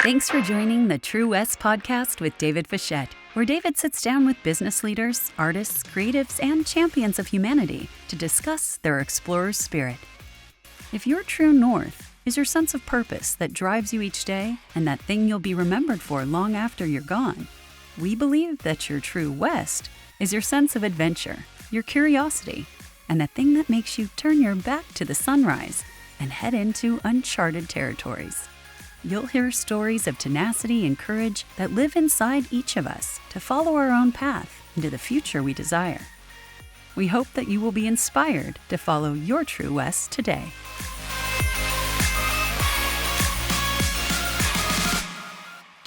Thanks for joining the True West podcast with David Fischette, where David sits down with business leaders, artists, creatives, and champions of humanity to discuss their explorer's spirit. If your true north is your sense of purpose that drives you each day and that thing you'll be remembered for long after you're gone, we believe that your true west is your sense of adventure, your curiosity, and the thing that makes you turn your back to the sunrise and head into uncharted territories. You'll hear stories of tenacity and courage that live inside each of us to follow our own path into the future we desire. We hope that you will be inspired to follow your true west today.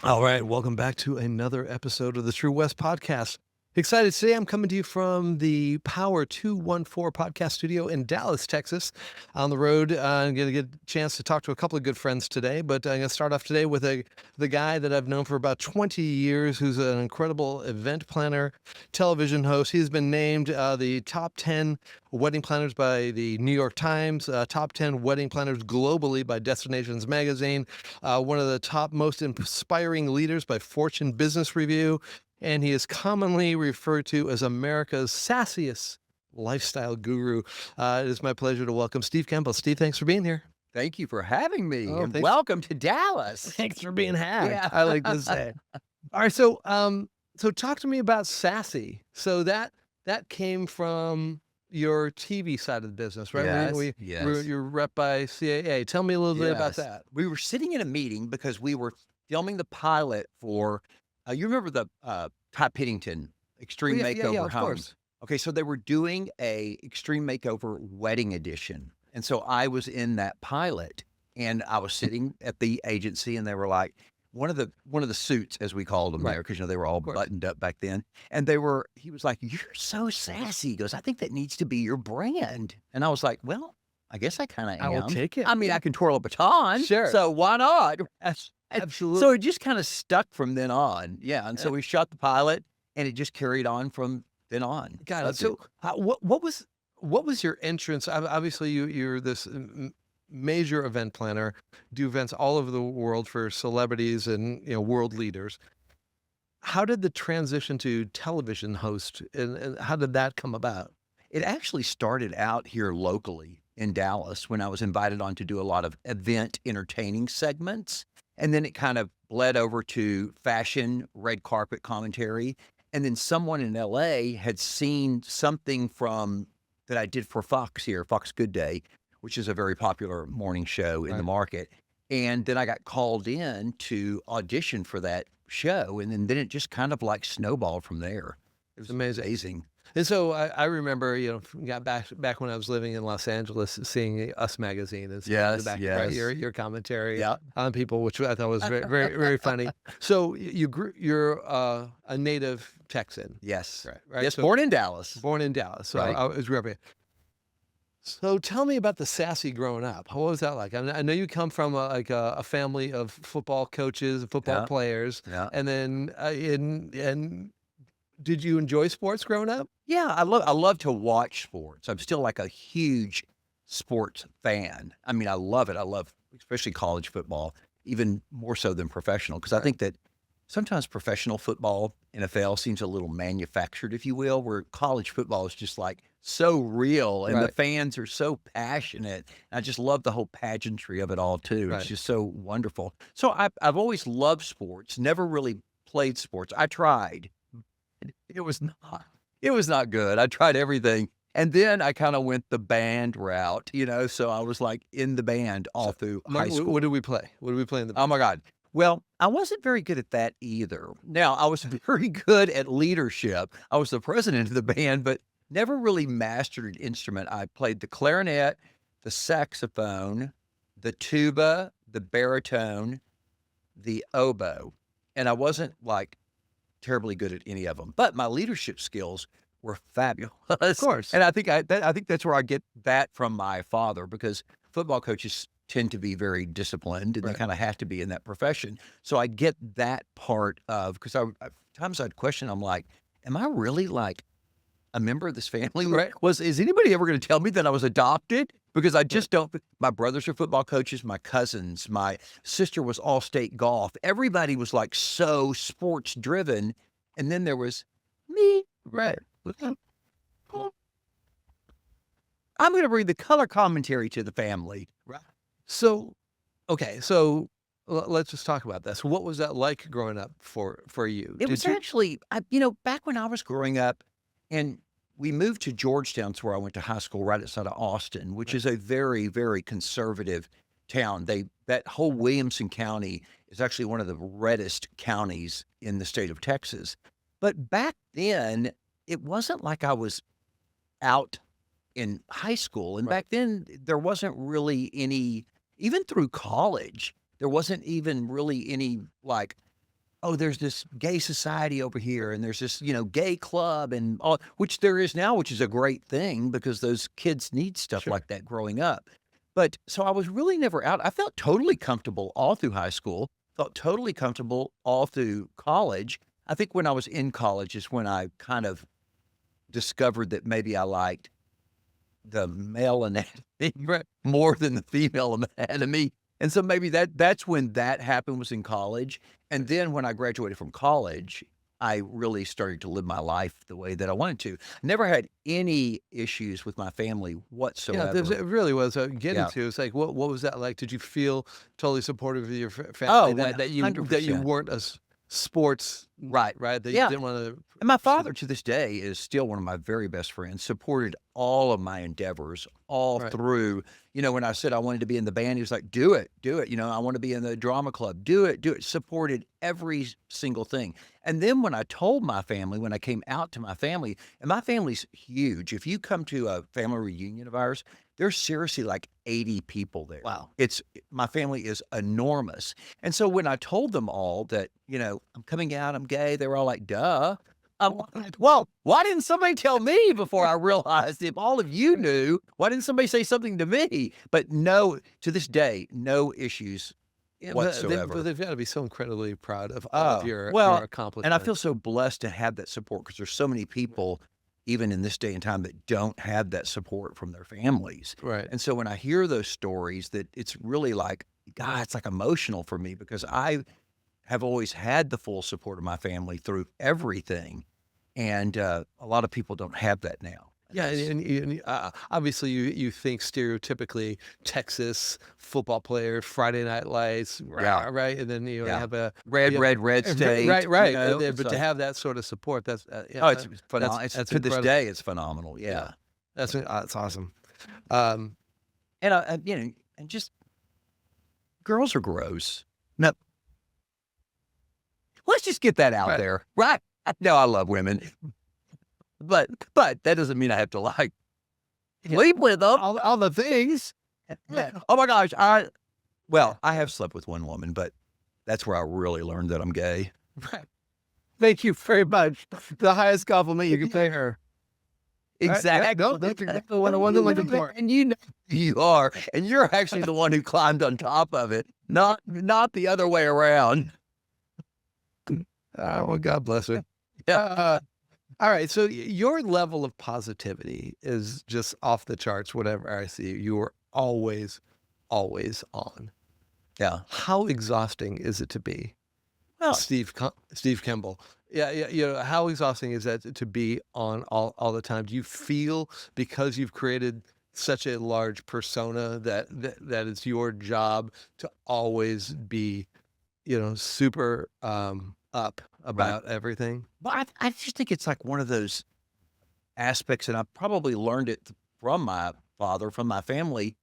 All right, welcome back to another episode of the True West podcast. Excited today. I'm coming to you from the Power 214 podcast studio in Dallas, Texas. On the road, I'm going to get a chance to talk to a couple of good friends today, but I'm going to start off today with the guy that I've known for about 20 years, who's an incredible event planner, television host. He's been named the top 10 wedding planners by the New York Times, top 10 wedding planners globally by Destinations Magazine, one of the top most inspiring leaders by Fortune Business Review, and he is commonly referred to as America's sassiest lifestyle guru. It is my pleasure to welcome Steve Kemble. Steve, thanks for being here. Thank you for having me, and thanks. welcome to Dallas. Thanks for being had. Yeah. I like to say. All right, so talk to me about sassy. So that came from your TV side of the business, right? Yes. You're rep by CAA. Tell me a little bit about Yes. that. We were sitting in a meeting because we were filming the pilot for, you remember the Ty Pittington Extreme Makeover of Homes? course. Okay, so they were doing a Extreme Makeover wedding edition. And so I was in that pilot, and I was sitting at the agency, and they were like, one of the suits, as we called them Right. there, because they were all buttoned up back then. And he was like, "You're so sassy." He goes, "I think that needs to be your brand." And I was like, "Well, I guess I kind of am. I will take it. I mean, I can twirl a baton. Sure. So why not?" Absolutely. So it just kind of stuck from then on. Yeah. And so we shot the pilot, and it just carried on from then on. Got it. That's So what was your entrance? Obviously, you're this major event planner, do events all over the world for celebrities and world leaders. How did the transition to television host, and how did that come about? It actually started out here locally in Dallas when I was invited on to do a lot of event entertaining segments. And then it kind of bled over to fashion, red carpet commentary. And then someone in LA had seen something that I did for Fox here, Fox Good Day, which is a very popular morning show in the market. And then I got called in to audition for that show. And then it just kind of like snowballed from there. It was amazing. And so I remember, got back when I was living in Los Angeles, seeing Us magazine as right, your commentary on people, which I thought was very, very, very funny. So you're a native Texan. Yes. Right. Yes, So, born in Dallas. born in Dallas. So Right. I was repping. So tell me about the sassy growing up. What was that like? I know you come from a family of football coaches and football players. Yeah. And then and did you enjoy sports growing up? Yeah, I love to watch sports. I'm still like a huge sports fan. I mean, I love it. I love especially college football, even more so than professional, because I think that sometimes professional football, NFL, seems a little manufactured, if you will, where college football is just like so real and the fans are so passionate. I just love the whole pageantry of it all too. Right. It's just so wonderful. So I've always loved sports, never really played sports. I tried. It was not good. I tried everything. And then I kind of went the band route, so I was like in the band all through high school. What did we play? What did we play in the Oh my God. Well, I wasn't very good at that either. Now, I was very good at leadership. I was the president of the band, but never really mastered an instrument. I played the clarinet, the saxophone, the tuba, the baritone, the oboe. And I wasn't like terribly good at any of them, but my leadership skills were fabulous. Of course. And I think that's where I get that from my father, because football coaches tend to be very disciplined, and they kind of have to be in that profession. So I get that part of, because times I'd question, I'm like, am I really like a member of this family? Right. Is anybody ever going to tell me that I was adopted? because I just don't. My brothers are football coaches, my cousins, my sister was all state golf. Everybody was like so sports driven. And then there was me. Right. I'm going to read the color commentary to the family. Right. So, okay. So let's just talk about this. What was that like growing up for you? It was actually, back when I was growing up, and we moved to Georgetown, it's where I went to high school, right outside of Austin, which is a very, very conservative town. That whole Williamson County is actually one of the reddest counties in the state of Texas. But back then, it wasn't like I was out in high school. And Right. back then, there wasn't really any, even through college, there wasn't even really any like, oh, there's this gay society over here and there's this, gay club and all, which there is now, which is a great thing because those kids need stuff Sure. like that growing up. But so I was really never out. I felt totally comfortable all through high school, felt totally comfortable all through college. I think when I was in college is when I kind of discovered that maybe I liked the male anatomy more than the female anatomy. And so maybe that's when that happened, was in college. And then when I graduated from college, I really started to live my life the way that I wanted to. Never had any issues with my family whatsoever. Yeah, it really was getting Yeah. to. It's like, what was that like? Did you feel totally supportive of your Oh, family that you 100%. weren't sports Right. right? That Yeah. you didn't want to. And my father, to this day, is still one of my very best friends, supported all of my endeavors all Right. through. When I said I wanted to be in the band, he was like, do it. I want to be in the drama club. Do it. Supported every single thing. And then when I told my family, when I came out to my family, and my family's huge. If you come to a family reunion of ours, there's seriously like 80 people there. Wow. My family is enormous. And so when I told them all that, I'm coming out, I'm gay, they were all like, duh. Well, why didn't somebody tell me before I realized? If all of you knew, why didn't somebody say something to me? But no, to this day, no issues whatsoever. But they've got to be so incredibly proud of Oh, your well, accomplishments. And I feel so blessed to have that support because there's so many people, even in this day and time, that don't have that support from their families. right. And so when I hear those stories, that it's really like, God, it's like emotional for me because I have always had the full support of my family through everything. And a lot of people don't have that now. Yeah, and obviously you think stereotypically Texas football player, Friday Night Lights, Yeah. right? And then you Yeah. have a Red state. right. It's But to like- have that sort of support, that's oh, it's phenomenal. that's To this incredible. day, it's phenomenal. Yeah. That's awesome. And and just girls are gross. No, let's just get that out Right. there, right? No, I love women, but that doesn't mean I have to like sleep with them. all the things. Oh my gosh, I have slept with one woman, but that's where I really learned that I'm gay. Right. Thank you very much. The highest compliment you can pay her. Exactly. No, that's exactly what I wasn't looking for. And you are, and you're actually the one who climbed on top of it, not the other way around. Well, God bless her. Yeah. All right. So your level of positivity is just off the charts. Whatever I see, you are always on. Yeah. How exhausting is it to be Well, Steve Kemble? Yeah. How exhausting is that to be on all the time? Do you feel because you've created such a large persona that it's your job to always be, super up about everything? But I just think it's like one of those aspects, and I probably learned it from my father, from my family,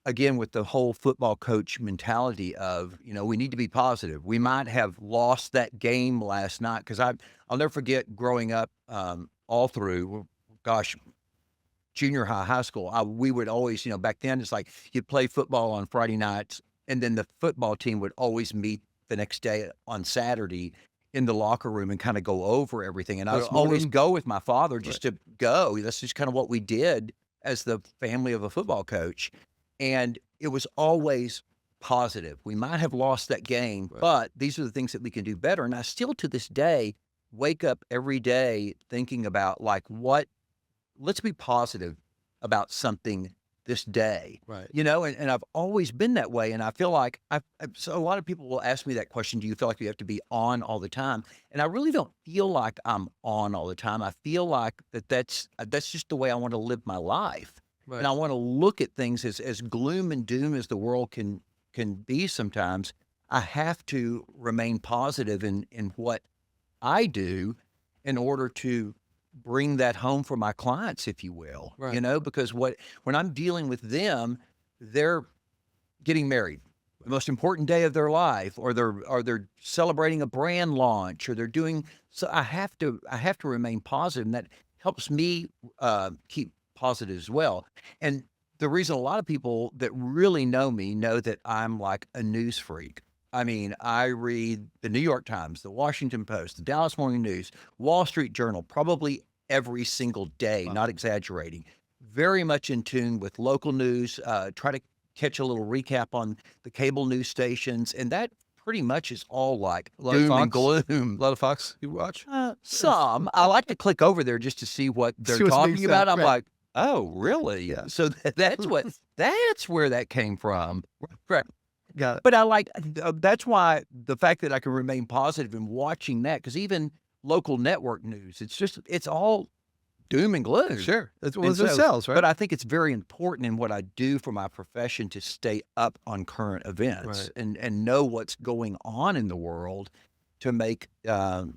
again, with the whole football coach mentality of, we need to be positive. We might have lost that game last night because I'll never forget growing up all through, junior high, high school. We would always, back then it's like you'd play football on Friday nights, and then the football team would always meet the next day on Saturday in the locker room and kind of go over everything. And I would always go with my father just to go. That's just kind of what we did as the family of a football coach. And it was always positive. We might have lost that game, but these are the things that we can do better. And I still, to this day, wake up every day thinking about let's be positive about something this day. Right. And I've always been that way. And I feel like so a lot of people will ask me that question, do you feel like you have to be on all the time? And I really don't feel like I'm on all the time. I feel like that's just the way I want to live my life. Right. And I want to look at things as gloom and doom as the world can be sometimes. I have to remain positive in what I do in order to bring that home for my clients, if you will, Right. because when I'm dealing with them, they're getting married, the most important day of their life, or they're celebrating a brand launch, or they're doing, so I have to remain positive, and that helps me keep positive as well. And the reason a lot of people that really know me know that I'm like a news freak. I mean, I read the New York Times, the Washington Post, the Dallas Morning News, Wall Street Journal, probably every single day, not exaggerating. Very much in tune with local news, try to catch a little recap on the cable news stations, and that pretty much is all like doom and gloom. A lot of Fox you watch? Some. I like to click over there just to see what they're See what's being talking said, about. I'm right. like, oh, really? Yeah. So that's where that came from. Right. Got it. But I like, that's why the fact that I can remain positive in watching that, because even local network news, it's all doom and gloom. Sure. That's And what it sells, right? But I think it's very important in what I do for my profession to stay up on current events and know what's going on in the world to make, it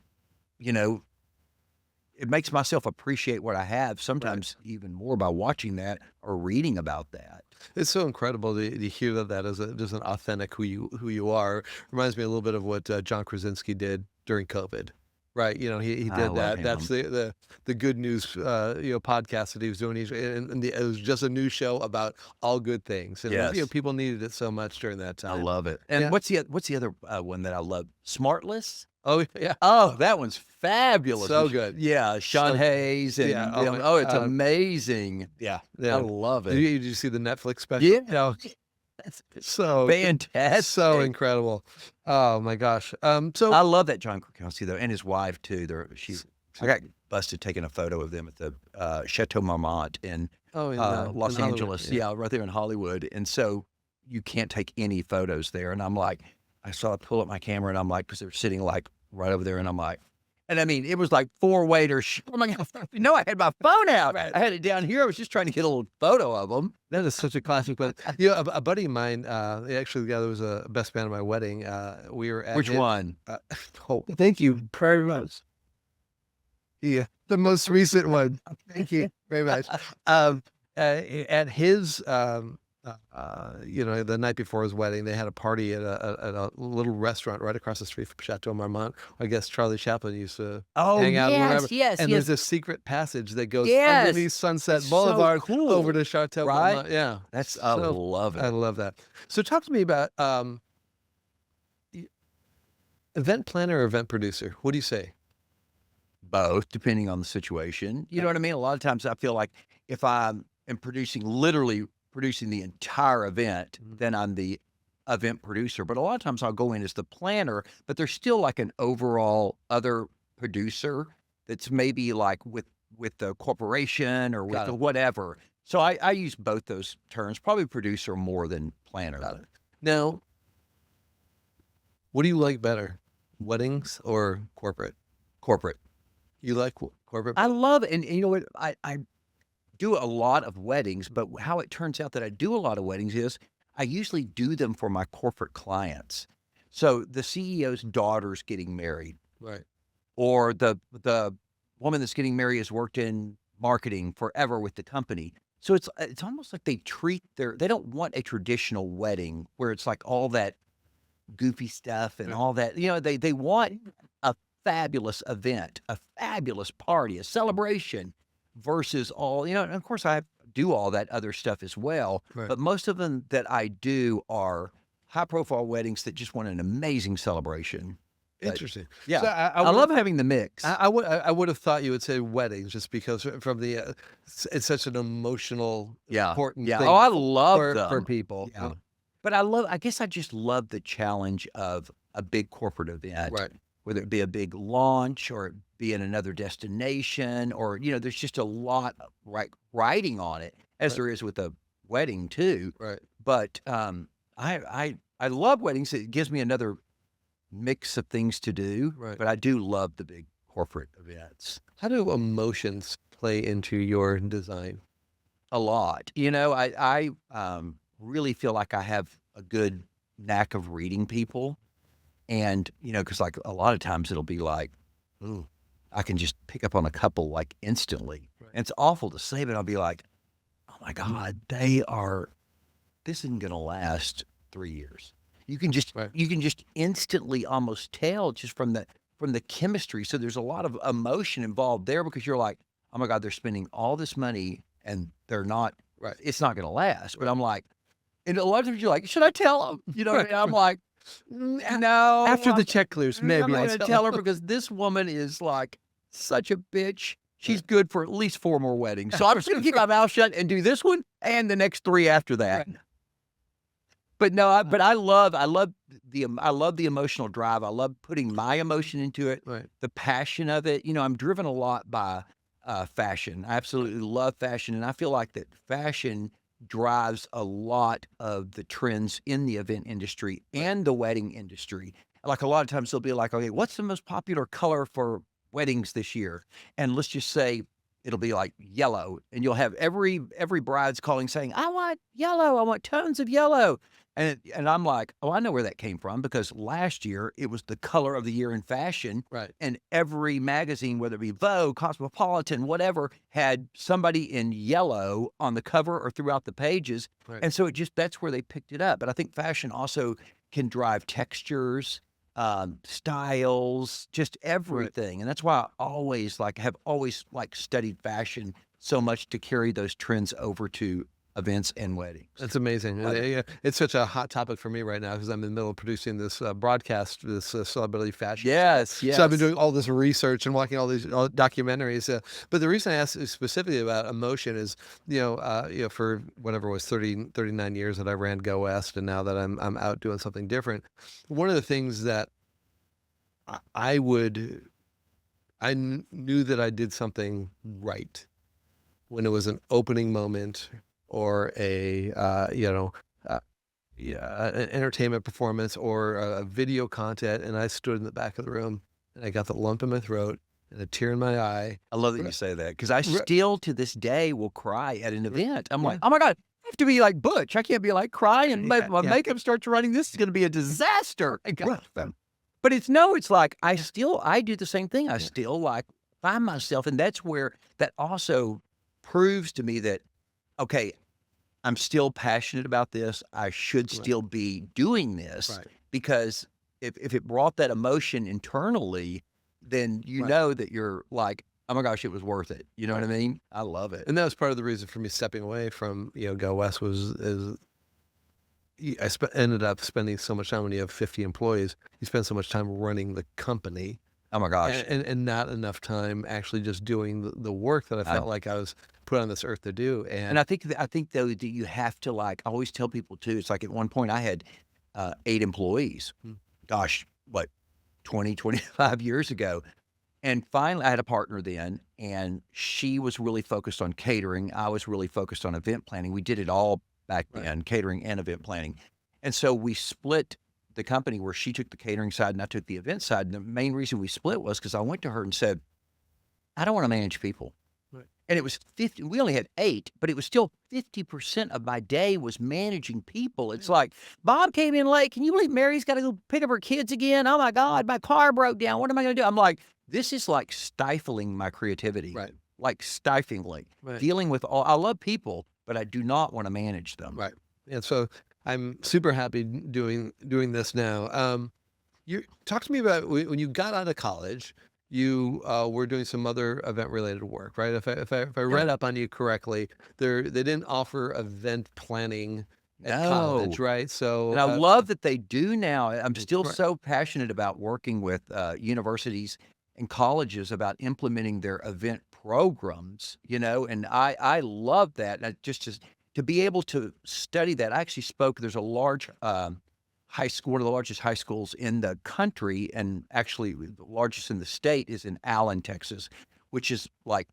makes myself appreciate what I have sometimes even more by watching that or reading about that. It's so incredible to hear that as just an authentic who you are. Reminds me a little bit of what John Krasinski did during COVID. Right, he did that. him. That's the good news, podcast that he was doing. It was just a news show about all good things. And Yes. people needed it so much during that time. I love it. And Yeah. what's the other one that I love? Smartless. Oh yeah, Oh, that one's fabulous. so good. Yeah, Sean So- Hayes and yeah, it's amazing. Yeah, I love it. Did you see the Netflix special? Yeah. No. So Fantastic. so incredible. Oh my gosh. So I love that John Krakowski though, and his wife too. I got busted taking a photo of them at the Chateau Marmont in in Los Hollywood, Angeles. Yeah, right there in Hollywood. And so you can't take any photos there. And I'm like, I pull up my camera, and I'm like, because they're sitting like right over there, and I'm like, and I mean, it was like 4 waiters. Oh my God! I had my phone out. Right. I had it down here. I was just trying to get a little photo of them. That is such a classic. But a buddy of mine, actually, the guy that was a best man at my wedding. We were at Which one? Thank you very much. Yeah, the most recent one. Thank you very much. At his, the night before his wedding, they had a party at a little restaurant right across the street from Chateau Marmont. I guess Charlie Chaplin used to hang out. yes. And there's a secret passage that goes Yes. underneath Sunset It's Boulevard so cool. over to Chateau Right? Marmont. Yeah, I So- love it. I love that. So talk to me about event planner or event producer. What do you say? Both, depending on the situation. You know what I mean? A lot of times I feel like if I am literally producing the entire event, then I'm the event producer. But a lot of times I'll go in as the planner, but there's still like an overall other producer that's maybe like with the corporation or with Got the it. whatever. So I use both those terms, probably producer more than planner. Got it. Now, what do you like better, weddings or corporate? Corporate. You like corporate? I love it. And you know what? I do a lot of weddings, but how it turns out that I do a lot of weddings is I usually do them for my corporate clients. So the CEO's daughter's getting married, Right. or the woman that's getting married has worked in marketing forever with the company. So it's almost like they don't want a traditional wedding where it's like all that goofy stuff and all that. They want a fabulous event, a fabulous party, a celebration versus all, and of course I do all that other stuff as well. Right. But most of them that I do are high profile weddings that just want an amazing celebration. Interesting. Yeah. So I love having the mix. I would have thought you would say weddings just because from the it's such an emotional important yeah. thing Oh, I love for them. people. Yeah. But I guess I just love the challenge of a big corporate event. Right. Whether it be a big launch or it be in another destination or, there's just a lot of writing on it as there is with a wedding too. Right. But I love weddings. It gives me another mix of things to do. Right. But I do love the big corporate events. How do emotions play into your design? A lot. I really feel like I have a good knack of reading people. And, because like a lot of times it'll be like, ooh, I can just pick up on a couple like instantly. Right. And it's awful to say, but I'll be like, oh my God, this isn't going to last 3 years. You can just instantly almost tell just from the chemistry. So there's a lot of emotion involved there because you're like, oh my God, they're spending all this money and they're not, it's not going to last. But I'm like, and a lot of times you're like, should I tell them? And I'm like, no. After the check clears, maybe I'm I'll going to tell her because this woman is like such a bitch. She's good for at least 4 more weddings. So I'm just going to keep my mouth shut and do this one and the next 3 after that. Right. But no, but I love the emotional drive. I love putting my emotion into it. Right. The passion of it. I'm driven a lot by fashion. I absolutely love fashion, and I feel like that fashion drives a lot of the trends in the event industry and the wedding industry. Like a lot of times they'll be like, okay, what's the most popular color for weddings this year? And let's just say it'll be like yellow, and you'll have every bride's calling saying, I want yellow. I want tons of yellow. And I'm like, oh, I know where that came from because last year it was the color of the year in fashion. Right. And every magazine, whether it be Vogue, Cosmopolitan, whatever, had somebody in yellow on the cover or throughout the pages. Right. And so that's where they picked it up. But I think fashion also can drive textures, styles, just everything. And that's why I have always studied fashion so much to carry those trends over to events and weddings. That's amazing. It's such a hot topic for me right now because I'm in the middle of producing this broadcast, this celebrity fashion. Yes. So I've been doing all this research and watching all these documentaries. But the reason I asked specifically about emotion is, for whatever it was 39 years that I ran Go West, and now that I'm out doing something different, one of the things that I knew that I did something right when it was an opening moment or an entertainment performance or a video content, and I stood in the back of the room and I got the lump in my throat and a tear in my eye. I love that you say that because I still to this day will cry at an event. I'm like, oh my God, I have to be like Butch. I can't be like crying and my makeup starts running. This is going to be a disaster. But it's like I do the same thing. I still find myself, and that's where that also proves to me that, okay, I'm still passionate about this. I should still be doing this because if it brought that emotion internally, then know that you're like, oh my gosh, it was worth it. You know what I mean? I love it. And that was part of the reason for me stepping away from, Go West ended up spending so much time when you have 50 employees, you spend so much time running the company. Oh my gosh. And not enough time actually just doing the work that I felt like I was put on this earth to do. And I think though that you have to I always tell people too, it's like at one point I had 8 employees. Gosh, 25 years ago. And finally I had a partner then, and she was really focused on catering. I was really focused on event planning. We did it all back then, catering and event planning. And so we split the company where she took the catering side and I took the event side. And the main reason we split was because I went to her and said, I don't want to manage people. And it was 50, we only had 8, but it was still 50% of my day was managing people. It's like, Bob came in late. Can you believe Mary's got to go pick up her kids again? Oh my God, my car broke down. What am I going to do? I'm like, this is like stifling my creativity. Like stiflingly. Dealing with I love people, but I do not want to manage them. And so I'm super happy doing this now. You talk to me about when you got out of college. You were doing some other event-related work, right? If I read up on you correctly, they didn't offer event planning at college, right? So, and I love that they do now. I'm still so passionate about working with universities and colleges about implementing their event programs, and I love that. And just to be able to study that, I actually spoke. There's a large high school, one of the largest high schools in the country, and actually the largest in the state is in Allen, Texas, which is like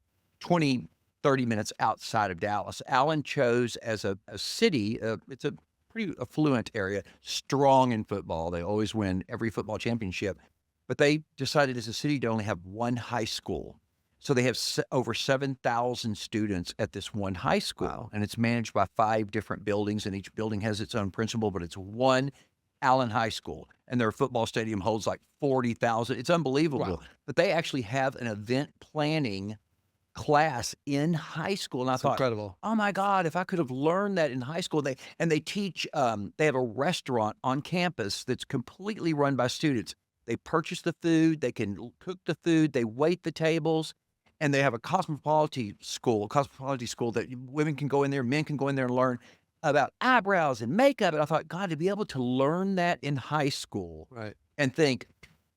30 30 minutes outside of Dallas. Allen chose as a city, it's a pretty affluent area, strong in football. They always win every football championship. But they decided as a city to only have one high school. So they have over 7,000 students at this one high school. Wow. And it's managed by 5 different buildings, and each building has its own principal, but it's one Allen High School. And their football stadium holds like 40,000. It's unbelievable. Wow. But they actually have an event planning class in high school. And I thought, incredible. oh my God, if I could have learned that in high school. They teach, they have a restaurant on campus that's completely run by students. They purchase the food, they can cook the food, they wait the tables, and they have a cosmetology school that women can go in there, men can go in there and learn about eyebrows and makeup. And I thought, God, to be able to learn that in high school Right. and think,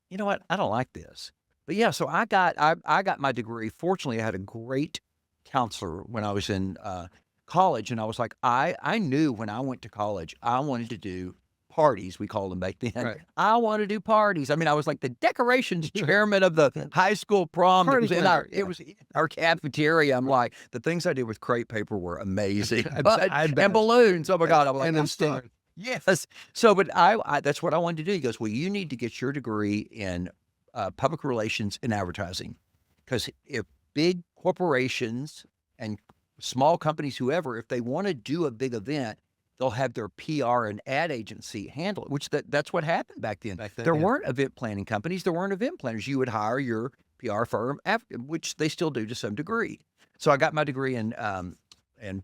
you know what, I don't like this. But yeah, so I got my degree. Fortunately, I had a great counselor when I was in college, and I was like, I knew when I went to college, I wanted to do parties, we called them back then. Right. I want to do parties. I mean, I was like the decorations chairman of the high school prom. It was in our cafeteria. I'm like, the things I did with crepe paper were amazing. And balloons. Oh my God. I was like, And I'm then still, yes. So, but I that's what I wanted to do. He goes, well, you need to get your degree in public relations and advertising. Because if big corporations and small companies, whoever, if they want to do a big event, they'll have their PR and ad agency handle it, which that's what happened back then. There weren't event planning companies. There weren't event planners. You would hire your PR firm, which they still do to some degree. So I got my degree in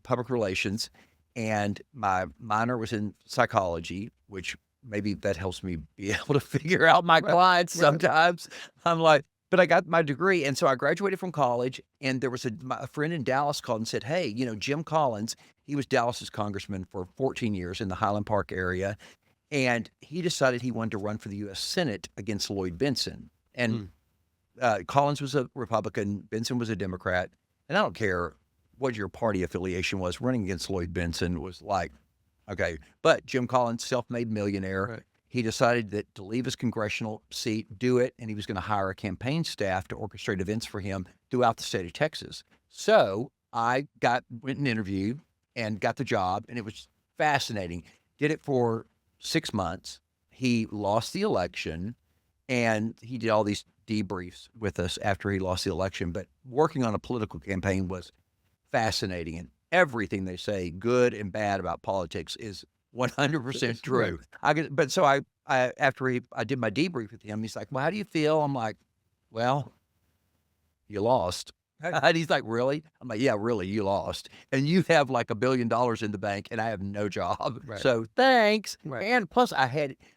public relations, and my minor was in psychology, which maybe that helps me be able to figure out my clients sometimes. I'm like, but I got my degree, and so I graduated from college, and there was a friend in Dallas called and said, hey, Jim Collins, he was Dallas's congressman for 14 years in the Highland Park area, and he decided he wanted to run for the U.S. Senate against Lloyd Bentsen. And Collins was a Republican, Bentsen was a Democrat, and I don't care what your party affiliation was, running against Lloyd Bentsen was like, okay. But Jim Collins, self-made millionaire, Right. He decided that to leave his congressional seat, do it, and he was going to hire a campaign staff to orchestrate events for him throughout the state of Texas. So I went and interviewed and got the job, and it was fascinating. Did it for 6 months. He lost the election, and he did all these debriefs with us after he lost the election. But working on a political campaign was fascinating, and everything they say, good and bad about politics, is 100% true. But so I after I did my debrief with him, he's like, well, how do you feel? I'm like, well, you lost. And he's like, really? I'm like, yeah, really, you lost. And you have like $1 billion in the bank, and I have no job. Right. So thanks. Right. And plus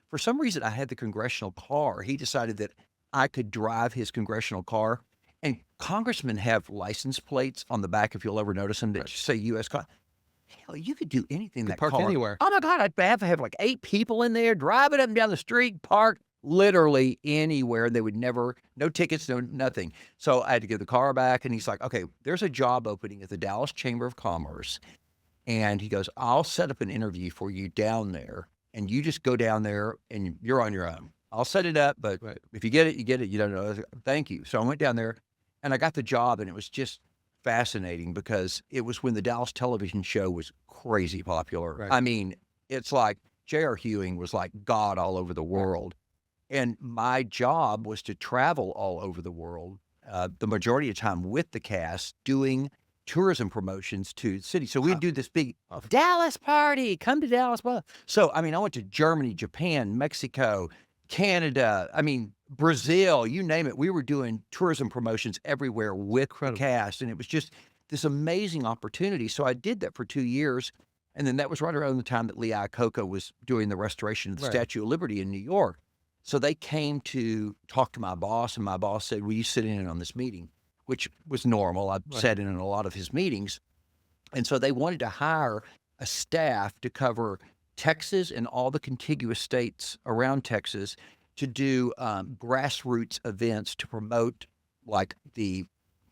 for some reason, I had the congressional car. He decided that I could drive his congressional car. And congressmen have license plates on the back, if you'll ever notice them, that say U.S. Hell, you could do anything in that park car. anywhere. Oh my God, I'd have to have like 8 people in there, driving up and down the street, park literally anywhere. They would never, no tickets, no nothing. So I had to give the car back, and he's like, okay, there's a job opening at the Dallas Chamber of Commerce. And he goes, I'll set up an interview for you down there, and you just go down there and you're on your own. I'll set it up, but if you get it, you get it. You don't know. I was like, thank you. So I went down there, and I got the job, and it was just fascinating because it was when the Dallas television show was crazy popular. Right. I mean, it's like J.R. Ewing was like God all over the world. And my job was to travel all over the world, the majority of the time with the cast, doing tourism promotions to the city. So we'd do this big Dallas party, come to Dallas. Blah. So, I mean, I went to Germany, Japan, Mexico, Canada, I mean, Brazil, you name it. We were doing tourism promotions everywhere with the cast, and it was just this amazing opportunity. So I did that for 2 years, and then that was right around the time that Lee Iacocca was doing the restoration of the Statue of Liberty in New York. So they came to talk to my boss, and my boss said, will you sit in on this meeting? Which was normal. I sat in on a lot of his meetings. And so they wanted to hire a staff to cover Texas and all the contiguous states around Texas to do grassroots events to promote like the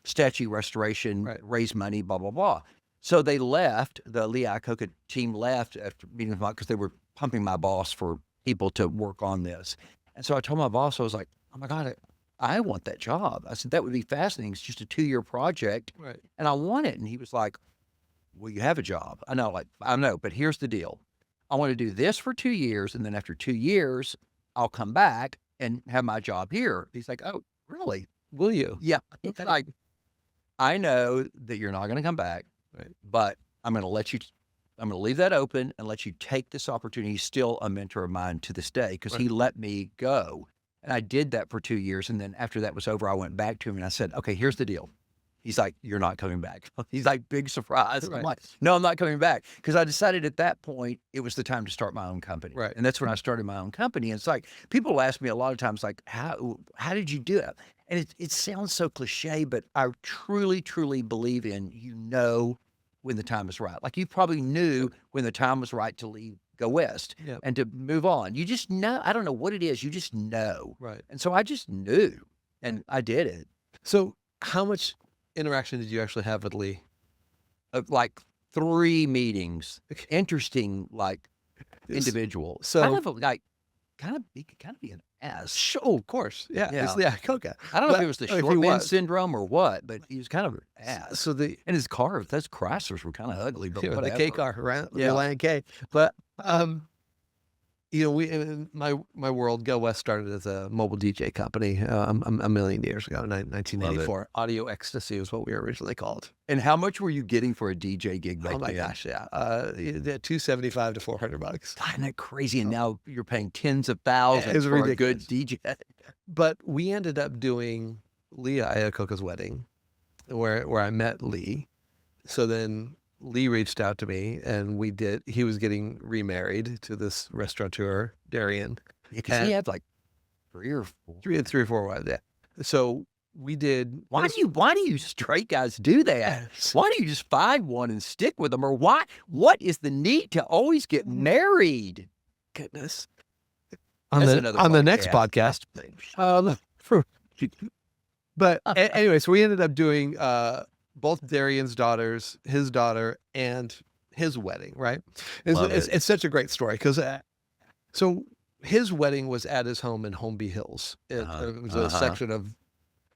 statue restoration, raise money, blah, blah, blah. So they left, the Lee Iacocca team left after meeting with because they were pumping my boss for people to work on this. And so I told my boss, I was like, oh my God, I want that job. I said, that would be fascinating. It's just a 2-year project Right. and I want it. And he was like, well, you have a job. I know, but here's the deal. I want to do this for 2 years. And then after 2 years, I'll come back and have my job here. He's like, oh, really? Will you? Yeah. It's like, I know that you're not going to come back, Right. but I'm going to leave that open and let you take this opportunity. He's still a mentor of mine to this day because he let me go. And I did that for 2 years. And then after that was over, I went back to him and I said, okay, here's the deal. He's like, you're not coming back. He's like, big surprise. Right. I'm like, no, I'm not coming back. Because I decided at that point, it was the time to start my own company. Right. And that's when I started my own company. And it's like, people ask me a lot of times, like, how did you do it? And it sounds so cliche, but I truly, truly believe in, when the time is right. Like you probably knew when the time was right to leave, go west Yep. and to move on. You just know. I don't know what it is. You just know. Right. And so I just knew and I did it. So how much interaction did you actually have with Lee? Like 3 meetings. Okay. Interesting, like individual. so- kind of be an ass. Sure, of course. Yeah. Yeah. It's, yeah. Coca. I don't know if it was the If he short man was. syndrome or what, but he was kind of an ass. So the And his car, those Chryslers were kind of ugly, but the whatever. K car, right? Yeah. The Lion K. But we in my world, Go West started as a mobile DJ company a million years ago, 1984. Audio Ecstasy was what we were originally called. And how much were you getting for a DJ gig back Oh my then? gosh, yeah. $275 to $400. God, isn't that crazy? And now you're paying tens of thousands It's for a good ridiculous. DJ. But we ended up doing Leah Iacocca's wedding, where I met Lee. So then Lee reached out to me, and he was getting remarried to this restaurateur, Darian. Because he had like 3 or 4. Three or four wives, yeah. So we did. Why do you straight guys do that? Why do you just find one and stick with them? Or what is the need to always get married? Goodness. That's On another the next podcast. But anyway, so we ended up doing both Darian's daughters, his daughter, and his wedding, right? It's such a great story because so his wedding was at his home in Holmby Hills. It was a section of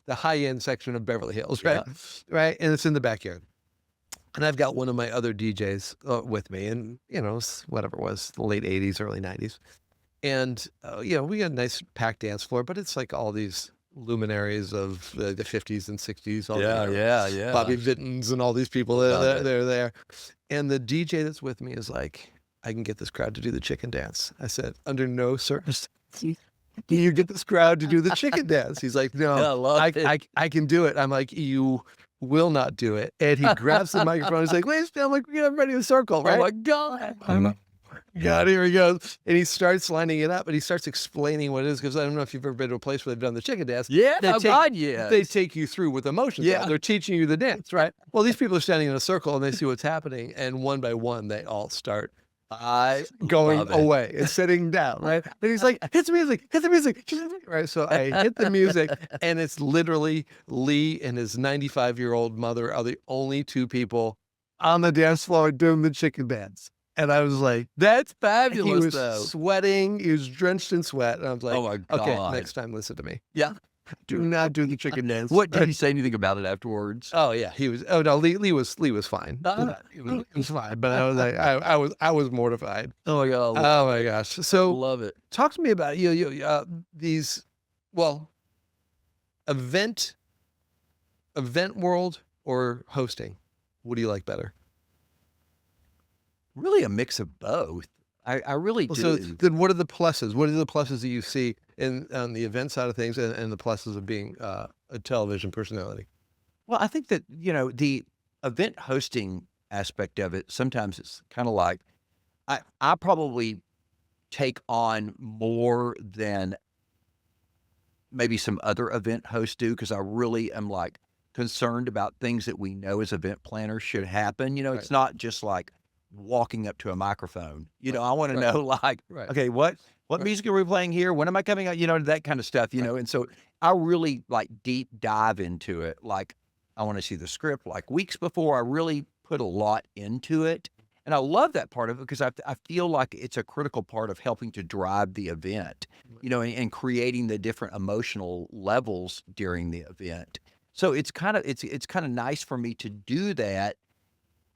the high-end section of Beverly Hills, right? Yeah. Right, and it's in the backyard. And I've got one of my other DJs with me, and whatever it was, the late '80s, early '90s, and we got a nice packed dance floor, but it's like all these luminaries of the 50s and 60s. Yeah. Bobby Vittens and all these people, they're there. And the DJ that's with me is like, I can get this crowd to do the chicken dance. I said, under no circumstances can you get this crowd to do the chicken dance. He's like, no, I can do it. I'm like, you will not do it. And he grabs the microphone. He's like, wait, I'm like, we got everybody in a circle, right? Oh my God. God, here he goes. And he starts lining it up, and he starts explaining what it is, because I don't know if you've ever been to a place where they've done the chicken dance. Yeah, They take you through with emotions. Yeah. They're teaching you the dance, right? Well, these people are standing in a circle, and they see what's happening, and one by one, they all start going away and sitting down, right? And he's like, hit the music, right? So I hit the music, and it's literally Lee and his 95-year-old mother are the only 2 people on the dance floor doing the chicken dance. And I was like, that's fabulous. He was though. sweating. He was drenched in sweat. And I was like, oh my God. Okay, next time, listen to me. Yeah. Do not do the chicken dance. What, did he say anything about it afterwards? Oh yeah, he was. Oh no, Lee was fine. It was fine. But I was like, I was mortified. Oh my God. Oh my gosh. So love it. talk to me about these, event world or hosting. What do you like better? Really a mix of both. I really do. So then what are the pluses? What are the pluses that you see on the event side of things and the pluses of being a television personality? Well, I think that, the event hosting aspect of it, sometimes it's kind of like, I probably take on more than maybe some other event hosts do, because I really am like concerned about things that we know as event planners should happen. It's not just like walking up to a microphone. I want to know okay, what music are we playing here? When am I coming out? That kind of stuff, and so I really like deep dive into it. Like I want to see the script like weeks before. I really put a lot into it. And I love that part of it because I feel like it's a critical part of helping to drive the event. and creating the different emotional levels during the event. So it's kind of nice for me to do that,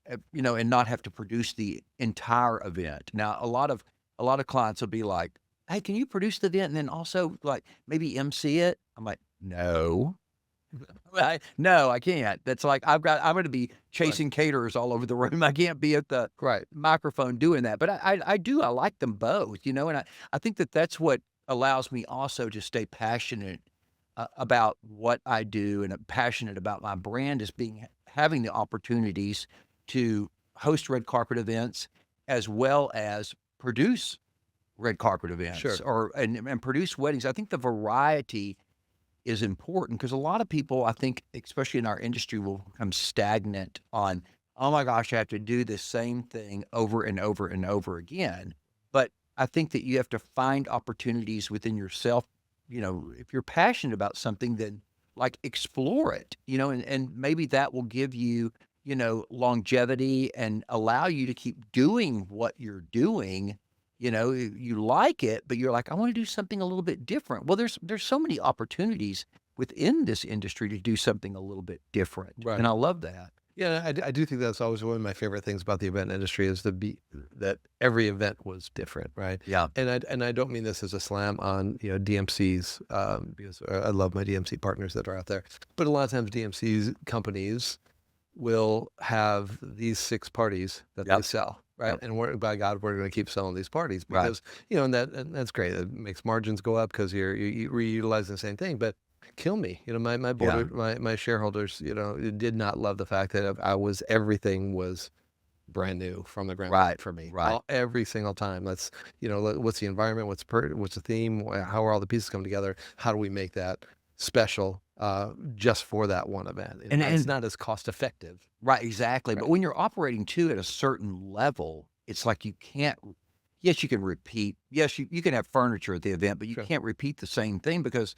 and not have to produce the entire event. Now, a lot of clients will be like, "Hey, can you produce the event and then also like maybe MC it?" I'm like, "No." No, I can't. That's like I'm going to be chasing caterers all over the room. I can't be at the Right. microphone doing that. But I like them both, and I think that that's what allows me also to stay passionate about what I do, and passionate about my brand is having the opportunities to host red carpet events as well as produce red carpet events Sure. and produce weddings. I think the variety is important because a lot of people, I think, especially in our industry, will become stagnant on, oh my gosh, I have to do the same thing over and over and over again. But I think that you have to find opportunities within yourself. If you're passionate about something, then like explore it, and maybe that will give you, longevity and allow you to keep doing what you're doing. You like it, but you're like, I want to do something a little bit different. Well, there's so many opportunities within this industry to do something a little bit different, Right. and I love that. Yeah, I do think that's always one of my favorite things about the event industry is that every event was different, right? Yeah, And I don't mean this as a slam on DMCs, because I love my DMC partners that are out there, but a lot of times DMCs companies will have these 6 parties that they Yep. sell, right? Yep. And by God, we're going to keep selling these parties Right. because and that's great. It makes margins go up because you reutilize the same thing, but. Kill me, my board, my shareholders, did not love the fact that everything was brand new from the ground up for me, Right. every single time. Let's, what's the environment, what's the theme, how are all the pieces come together? How do we make that special, just for that one event? And It's not as cost effective. Right, exactly. Right. But when you're operating too at a certain level, it's like you can't. Yes, you can repeat. Yes, you can have furniture at the event, but you Sure. can't repeat the same thing because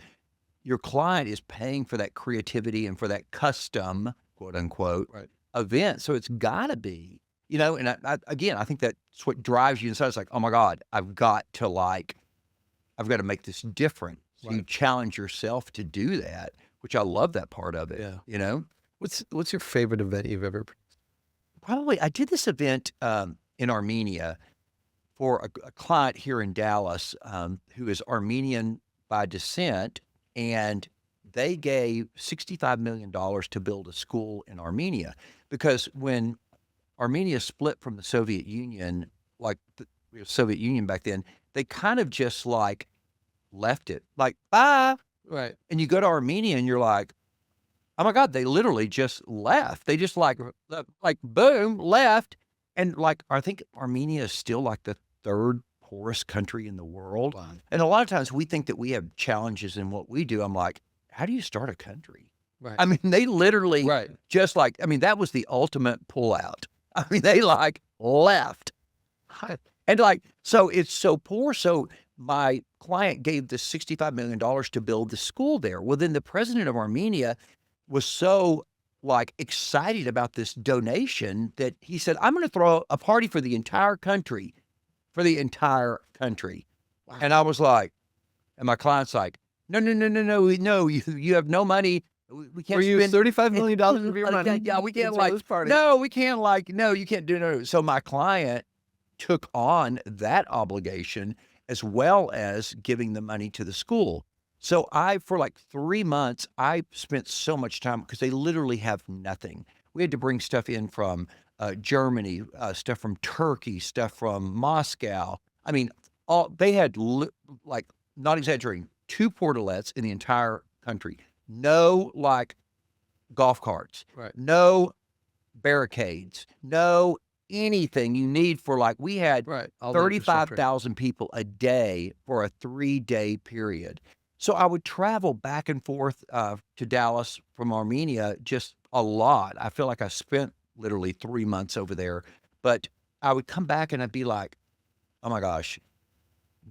your client is paying for that creativity and for that custom, quote unquote, Right. event. So it's got to be, and again, I think that's what drives you inside. It's like, oh my God, I've got to make this different. So you Right. challenge yourself to do that, which I love that part of it. Yeah. What's your favorite event you've ever? Probably, I did this event in Armenia for a client here in Dallas who is Armenian by descent, and they gave $65 million to build a school in Armenia because when Armenia split from the Soviet Union, like the Soviet Union back then, they kind of just like left it, like, bye. Right. And you go to Armenia and you're like, oh my God, they literally just left. They just like boom, left. And like, I think Armenia is still like the 3rd poorest country in the world. Wow. And a lot of times we think that we have challenges in what we do. I'm like, how do you start a country? Right. I mean, they literally Right. just like, that was the ultimate pullout. I mean, they like left. And like, so it's so poor. So my client gave the $65 million to build the school there. Well, then the president of Armenia was so like excited about this donation that he said, I'm going to throw a party for the entire country, Wow. And I was like, and my client's like, no, you have no money. We can't spend $35 million of your money. Yeah, we can't It's this party. no, we can't no, you can't do no. So my client took on that obligation as well as giving the money to the school. So for like 3 months, I spent so much time because they literally have nothing. We had to bring stuff in from Germany, stuff from Turkey, stuff from Moscow. I mean, they had like, not exaggerating, 2 portalettes in the entire country. No like golf carts, Right. no barricades, no anything you need for like, we had Right. All the infrastructure. 35,000 people a day for a 3-day period. So I would travel back and forth to Dallas from Armenia just a lot. I feel like I spent literally 3 months over there, but I would come back and I'd be like, oh my gosh,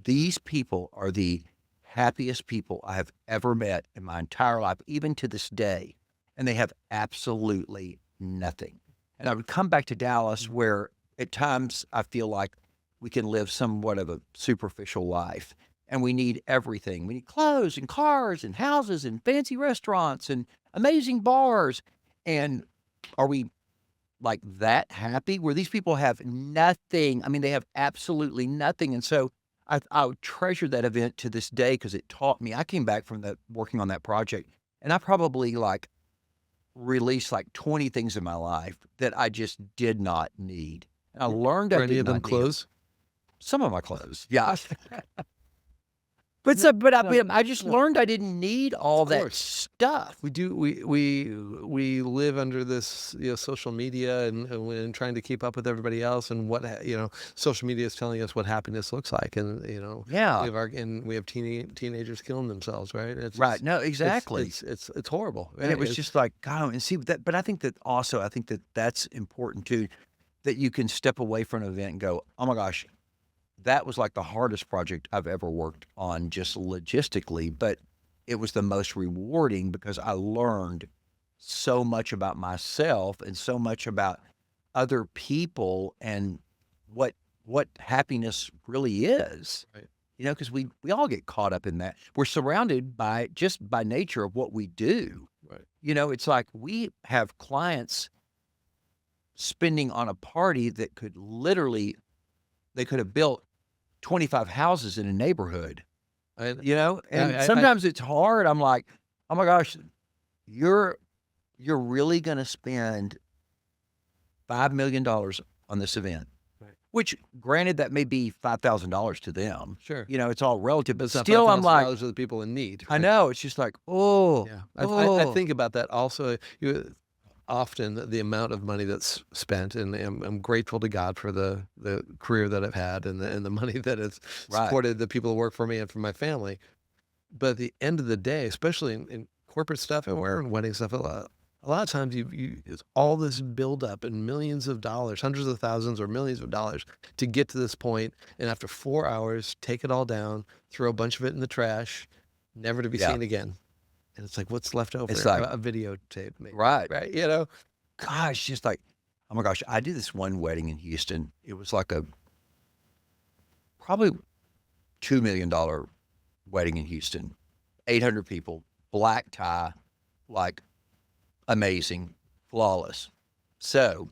these people are the happiest people I have ever met in my entire life, even to this day. And they have absolutely nothing. And I would come back to Dallas where at times I feel like we can live somewhat of a superficial life. and we need everything. We need clothes and cars and houses and fancy restaurants and amazing bars. And are we like that happy where these people have nothing? I mean, they have absolutely nothing. And so I would treasure that event to this day because it taught me. I came back from working on that project, and I probably like released like 20 things in my life that I just did not need. And I learned I Were any did of them not need clothes? some of my clothes. Yeah. I just learned I didn't need all that stuff. We do. We live under this, social media and trying to keep up with everybody else and social media is telling us what happiness looks like, and Yeah. we have teenagers killing themselves, right? It's Right. No, exactly. It's horrible. And it was It's- just like, God, and see that. But I think that that's important too, that you can step away from an event and go, oh my gosh, that was like the hardest project I've ever worked on, just logistically, but it was the most rewarding because I learned so much about myself and so much about other people and what happiness really is. Right. Because we all get caught up in that. We're surrounded by just by nature of what we do. Right. It's like we have clients spending on a party that they could have built 25 houses in a neighborhood, and sometimes it's hard. I'm like, oh my gosh, you're really going to spend $5 million on this event, right? Which, granted, that may be $5,000 to them. Sure. It's all relative, but It's not still, I'm like, $5,000 to the people in need. I Right? know. It's just like, oh, Yeah. oh. I think about that also. Often the amount of money that's spent, and I'm grateful to God for the career that I've had and the money that has Right. supported the people who work for me and for my family. But at the end of the day, especially in corporate stuff and we're in wedding stuff, a lot of times it's all this buildup and millions of dollars, hundreds of thousands or millions of dollars to get to this point, and after 4 hours, take it all down, throw a bunch of it in the trash, never to be Yeah. seen again. And it's like, what's left over? It's like- a videotape, maybe. Right. Right? Gosh, just like, oh my gosh, I did this one wedding in Houston. It was like probably $2 million wedding in Houston, 800 people, black tie, like amazing, flawless. So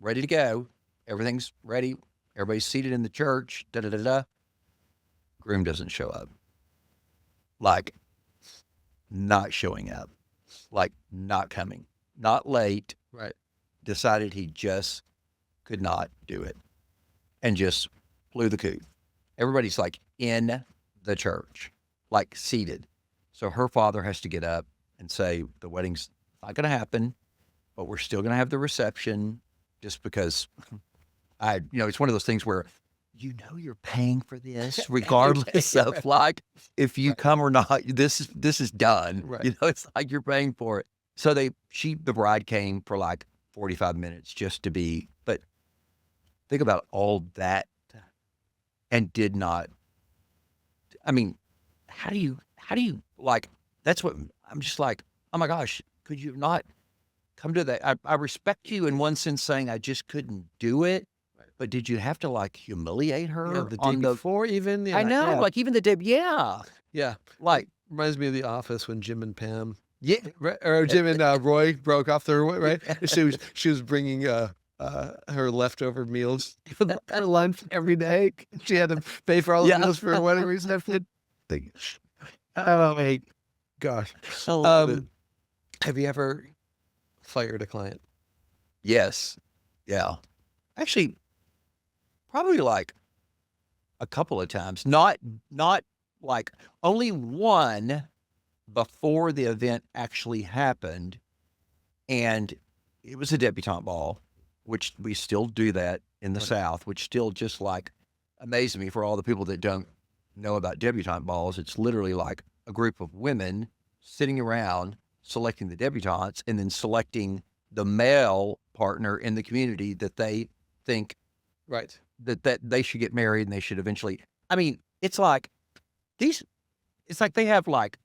ready to go. Everything's ready. Everybody's seated in the church. Da da da da. Groom doesn't show up. Like, not showing up, like not coming, not late, Right. decided he just could not do it and just blew the coop. Everybody's like in the church, like seated. So her father has to get up and say, the wedding's not going to happen, but we're still going to have the reception just because it's one of those things where you're paying for this regardless of like if you come or not. This is done. Right. It's like you're paying for it. So the bride came for like 45 minutes just to be. But think about all that, and did not. I mean, how do you like? That's what I'm just like. Oh my gosh, could you not come to that? I respect you in one sense, saying I just couldn't do it. But did you have to like humiliate her The day on the? before even. I know, Yeah. like even the day. Yeah, Yeah. like Reminds me of The Office when Jim and Pam, yeah, or Jim and Roy broke off their right. She was bringing her leftover meals for lunch every day. She had to pay for all the Yeah. meals for whatever reason. Oh my gosh. I love it. Have you ever fired a client? Yes, yeah. Actually, probably like a couple of times. Not like only one before the event actually happened, and it was a debutante ball, which we still do that in the Right. South, which still just like amazes me for all the people that don't know about debutante balls. It's literally like a group of women sitting around selecting the debutantes and then selecting the male partner in the community that they think Right. that they should get married and they should eventually. I mean, it's like they have like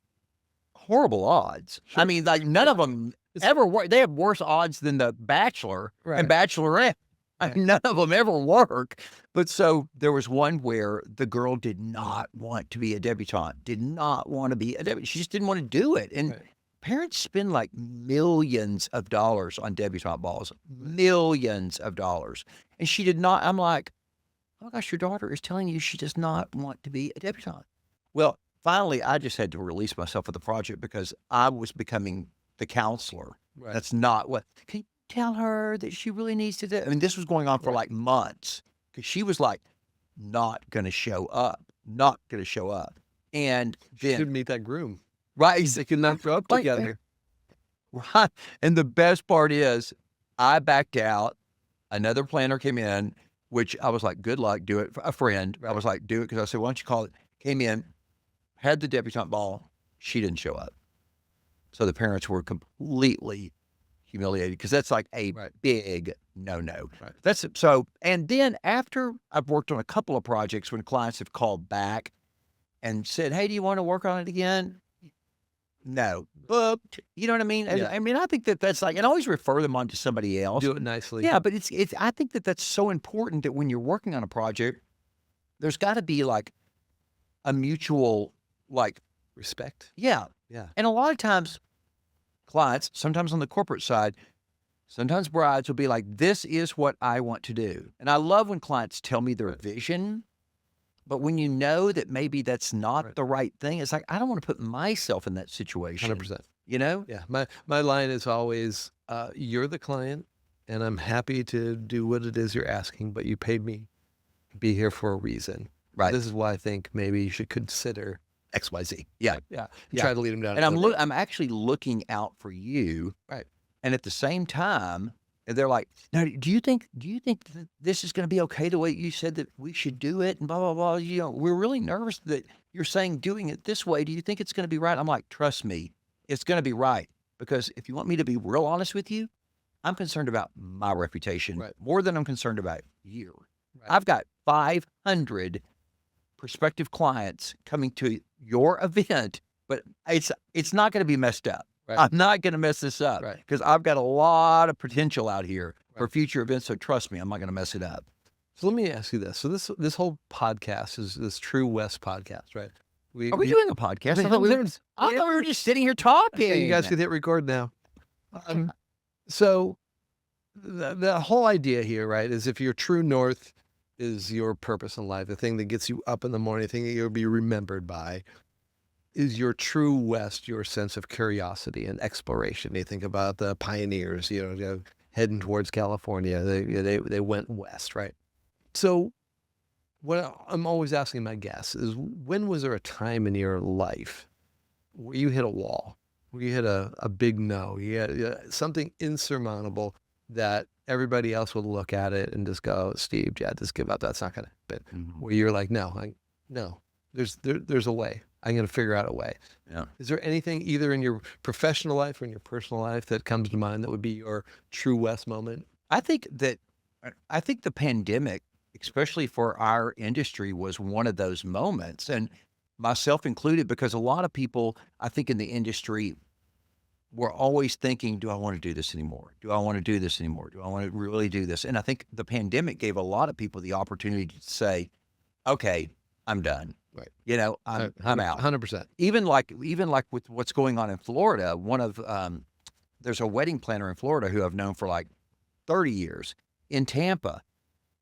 horrible odds. I mean, like none of them ever work. They have worse odds than the Bachelor Right. and Bachelorette. I mean, none of them ever work. But so there was one where the girl did not want to be a debutante, did not want to be a debutante. She just didn't want to do it. And parents spend like millions of dollars on debutante balls, millions of dollars. And she did not. I'm like, oh my gosh, your daughter is telling you she does not want to be a debutante. Well, finally, I just had to release myself of the project because I was becoming the counselor. Right. That's not what. Can you tell her that she really needs to do? I mean, this was going on for like months because she was like not going to show up, not going to show up. And She then, should meet that groom. right, They could not show up Like, together. right. And the best part is I backed out. Another planner came in, which I was like, good luck, do it. A friend, I was like, do it. Because I said, why don't you call it? Came in, had the debutante ball. She didn't show up. So the parents were completely humiliated because that's like a big no-no. Right. That's so. And then after I've worked on a couple of projects when clients have called back and said, hey, do you want to work on it again? No. Booked. You know what I mean? Yeah. I mean, I think that's like, and always refer them on to somebody else. Do it nicely. Yeah, but it's. I think that's so important that when you're working on a project, there's got to be like a mutual, like, Respect. yeah. Yeah. And a lot of times, clients, sometimes on the corporate side, sometimes brides will be like, this is what I want to do. And I love when clients tell me their vision, but when you know that maybe that's not the right thing, it's like, I don't want to put myself in that situation. 100%. You know? Yeah. My line is always, you're the client and I'm happy to do what it is you're asking, but you paid me to be here for a reason. Right. This is why I think maybe you should consider XYZ. Yeah. Yeah. Yeah. Try to lead them down. And I'm actually looking out for you. Right. And at the same time, they're like, now, do you think that this is going to be okay the way you said that we should do it and blah, blah, blah. You know, we're really nervous that you're saying doing it this way. Do you think it's going to be right? I'm like, trust me, it's going to be right. Because if you want me to be real honest with you, I'm concerned about my reputation more than I'm concerned about you. Right. I've got 500 prospective clients coming to your event, but it's not going to be messed up. Right. I'm not going to mess this up because I've got a lot of potential out here for future events. So trust me, I'm not going to mess it up. So let me ask you this. So this whole podcast is this True West podcast, right? Are we doing a podcast? I thought we were just sitting here talking. You guys can hit record now. So the whole idea here, right, is if your true north is your purpose in life, the thing that gets you up in the morning, the thing that you'll be remembered by, is your true west, your sense of curiosity and exploration. You think about the pioneers, heading towards California. They went west, right? So what I'm always asking my guests is, when was there a time in your life where you hit a wall, where you hit a big no, you had something insurmountable that everybody else would look at it and just go, Steve, just give up. That's not going to happen. Mm-hmm. Where you're like, no, there's a way. I'm going to figure out a way. Yeah. Is there anything either in your professional life or in your personal life that comes to mind that would be your true West moment? I think the pandemic, especially for our industry, was one of those moments, and myself included, because a lot of people, I think, in the industry were always thinking, do I want to do this anymore? Do I want to do this anymore? Do I want to really do this? And I think the pandemic gave a lot of people the opportunity to say, okay, I'm done. Right. I'm out. 100%. Even like with what's going on in Florida, there's a wedding planner in Florida who I've known for like 30 years in Tampa.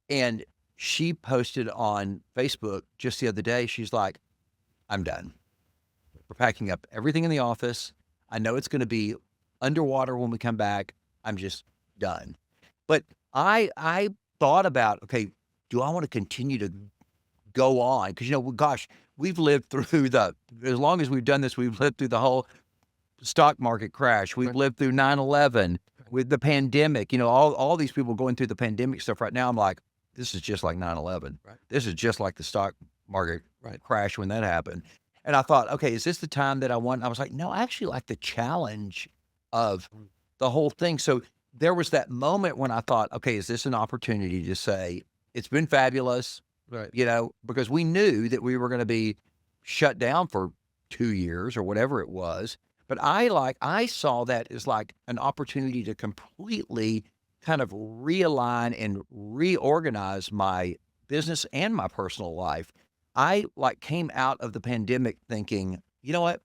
And she posted on Facebook just the other day, she's like, I'm done. We're packing up everything in the office. I know it's going to be underwater when we come back. I'm just done. But I thought about, okay, do I want to continue to go on? Because, gosh, we've lived through as long as we've done this, we've lived through the whole stock market crash. We've lived through 9/11 with the pandemic, all these people going through the pandemic stuff right now. I'm like, this is just like 9/11. Right. This is just like the stock market crash when that happened. And I thought, okay, is this the time that I want? I was like, no, I actually like the challenge of the whole thing. So there was that moment when I thought, okay, is this an opportunity to say, it's been fabulous, right? Because we knew that we were going to be shut down for 2 years or whatever it was. But I saw that as like an opportunity to completely kind of realign and reorganize my business and my personal life, I like came out of the pandemic thinking, you know what?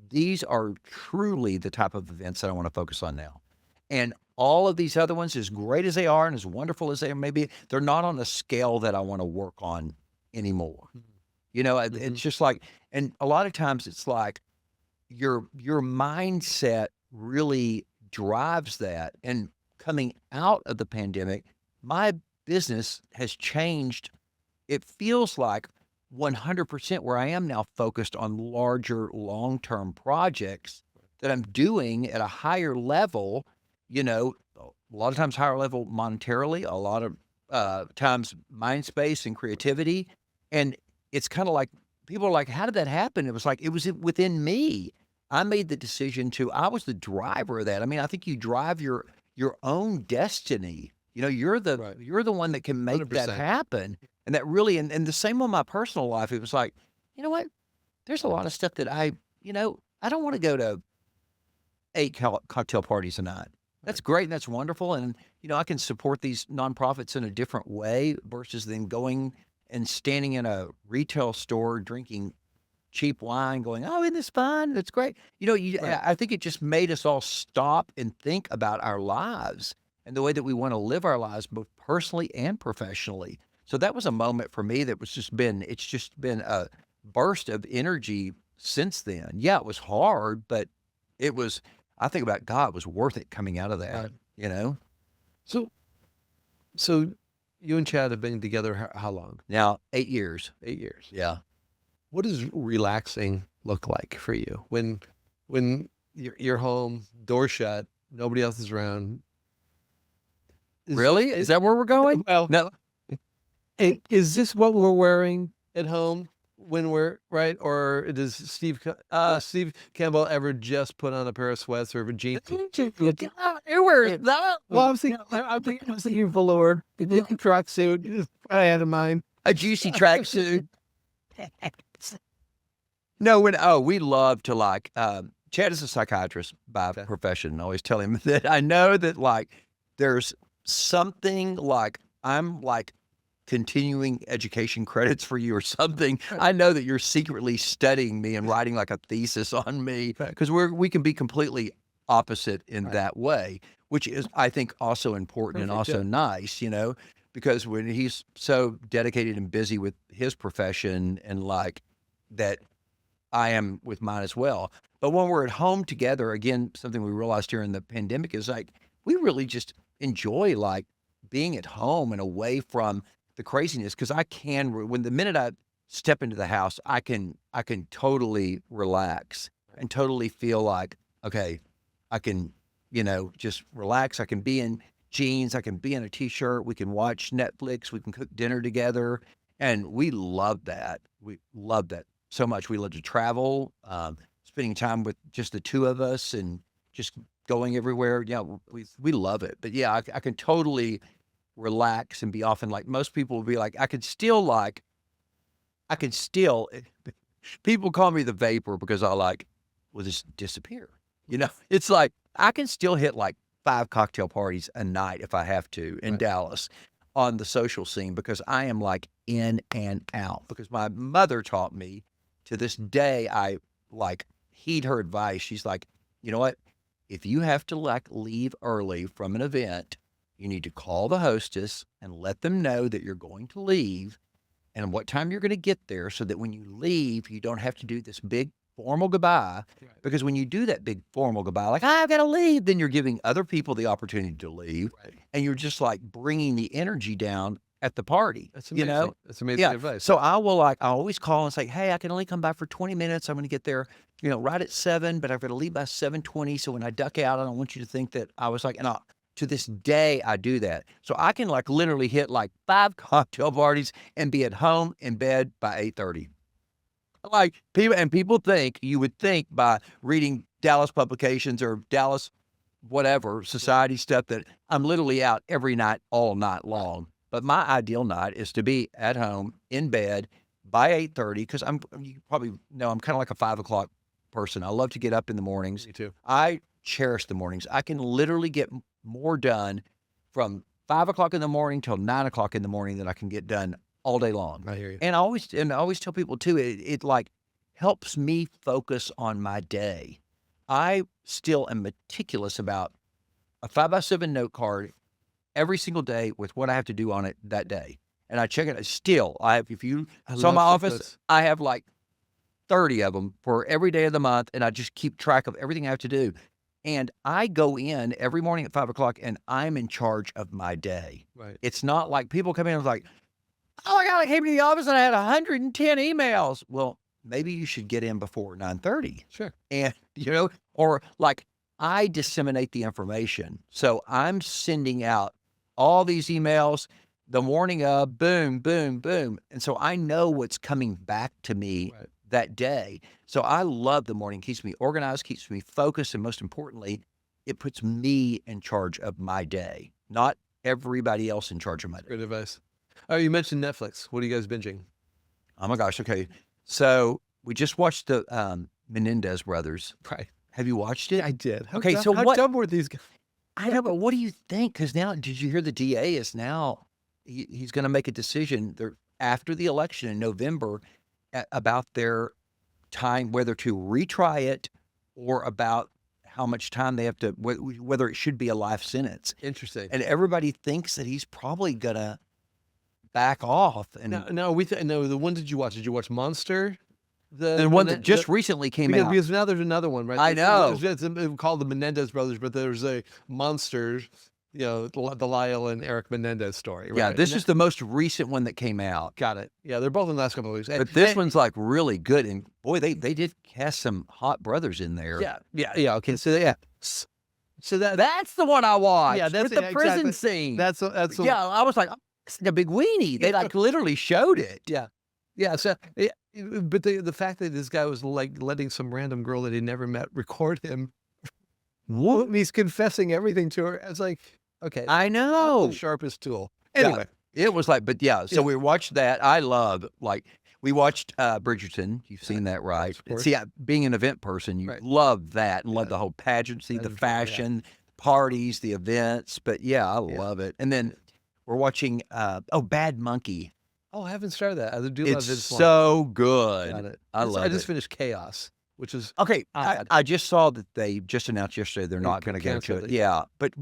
These are truly the type of events that I want to focus on now. And all of these other ones, as great as they are and as wonderful as they may be, they're not on the scale that I want to work on anymore. You know, it's just like, and a lot of times it's like your mindset really drives that. And coming out of the pandemic, my business has changed. It feels like 100% where I am now focused on larger long-term projects that I'm doing at a higher level, you know, a lot of times higher level monetarily, a lot of times mind space and creativity. And it's kind of like people are like, how did that happen? It was like, it was within me. I made the decision I was the driver of that. I mean, I think you drive your own destiny. You know, you're the one that can make 100%. that happen. And that really, and the same on my personal life, it was like, you know what? There's a lot of stuff that I don't want to go to 8 cocktail parties a night. That's great and that's wonderful. And, I can support these nonprofits in a different way versus them going and standing in a retail store drinking cheap wine going, oh, isn't this fun? That's great. I think it just made us all stop and think about our lives and the way that we want to live our lives, both personally and professionally. So that was a moment for me it's just been a burst of energy since then. Yeah, it was hard, but I think about God, it was worth it coming out of that, So you and Chad have been together how long? Now, 8 years. 8 years. Yeah. What does relaxing look like for you when you're home, door shut, nobody else is around? Really? Is that where we're going? Well, No. Is this what we're wearing at home when we're right? Or does Steve Kemble ever just put on a pair of sweats or a jeans? Well, I'm thinking of the Lord. Tracksuit. I had in mind a juicy tracksuit. No, we love to Chad is a psychiatrist by profession. I always tell him that I know that there's something I'm continuing education credits for you or something. I know that you're secretly studying me and writing a thesis on me because we can be completely opposite in that way, which is, I think, also important and also nice, because when he's so dedicated and busy with his profession and that I am with mine as well. But when we're at home together, again, something we realized during the pandemic is we really just enjoy being at home and away from the craziness. Cause when the minute I step into the house, I can totally relax and totally feel okay, I can, just relax. I can be in jeans. I can be in a t-shirt. We can watch Netflix. We can cook dinner together. And we love that. We love that so much. We love to travel, spending time with just the two of us and just going everywhere. Yeah, we love it. But yeah, I can totally relax and be off. And most people will be I can still people call me the vapor because I will just disappear. It's I can still hit 5 cocktail parties a night if I have to in Dallas on the social scene because I am in and out. Because my mother taught me, to this day, I heed her advice. She's you know what? If you have to leave early from an event, you need to call the hostess and let them know that you're going to leave and what time you're going to get there so that when you leave, you don't have to do this big formal goodbye. Because when you do that big formal goodbye, I've got to leave, then you're giving other people the opportunity to leave. And you're just bringing the energy down at the party. That's amazing. That's amazing advice. So I will I always call and say, hey, I can only come by for 20 minutes. I'm going to get there, right at 7, but I've got to leave by 7:20. So when I duck out, I don't want you to think that I was to this day, I do that. So I can literally hit 5 cocktail parties and be at home in bed by 8:30. People think, you would think by reading Dallas publications or Dallas whatever society stuff that I'm literally out every night, all night long. But my ideal night is to be at home in bed by 8:30 because you probably know I'm kind of a 5 o'clock person. I love to get up in the mornings. Me too. I cherish the mornings. I can literally get more done from 5 o'clock in the morning till 9 o'clock in the morning that I can get done all day long. I hear you. And I always tell people too, it like helps me focus on my day. I still am meticulous about a 5x7 note card every single day with what I have to do on it that day. And I check it still. If you saw my office, I have like 30 of them for every day of the month. And I just keep track of everything I have to do. And I go in every morning at 5 o'clock and I'm in charge of my day. Right. It's not like people come in and like, oh my God, I came to the office and I had 110 emails. Well, maybe you should get in before 9:30. Sure. And, or like I disseminate the information. So I'm sending out all these emails the morning of, boom, boom, boom. And so I know what's coming back to me that day. So I love the morning. Keeps me organized, keeps me focused, and most importantly, it puts me in charge of my day, not everybody else in charge of my day. Good advice. Oh, you mentioned Netflix. What are you guys binging? Oh my gosh. Okay. So we just watched the Menendez brothers. Right. Have you watched it? I did. Okay, How so what- dumb were these guys? I know, but what do you think? Because now, did you hear the DA is now, he's going to make a decision after the election in November about their time, whether to retry it or about how much time they have to, whether it should be a life sentence. Interesting. And everybody thinks that he's probably going to back off. And No, the one did you watch? Did you watch Monster? the one that just recently came out. Because now there's another one, right? I know. It's called the Menendez brothers, but there's a Monster, the Lyle and Eric Menendez story. Right? Yeah, this is the most recent one that came out. Got it. Yeah, they're both in the last couple of weeks. But this one's like really good. And boy, they did cast some hot brothers in there. Yeah. Okay, so That's the one I watched. Yeah, that's with the prison exactly. scene. That's Yeah, I was like, oh, it's the big weenie. They like literally showed it. Yeah. So, but the fact that this guy was like letting some random girl that he never met record him, and he's confessing everything to her. It's like, okay, I not know. the sharpest tool. Yeah. Anyway, It was like, but yeah. So we watched that. I love we watched Bridgerton. You've seen that, right? of course. See, being an event person, you love that and love the whole pageantry, the fashion, parties, the events. But yeah, I love it. And then we're watching Bad Monkey. Oh, I haven't started that. I do love It's this one. so good. Got it. I love it. I just finished Chaos, which is Okay, odd. I just saw that they just announced yesterday they're not going to go to canceled it. it. Yeah, but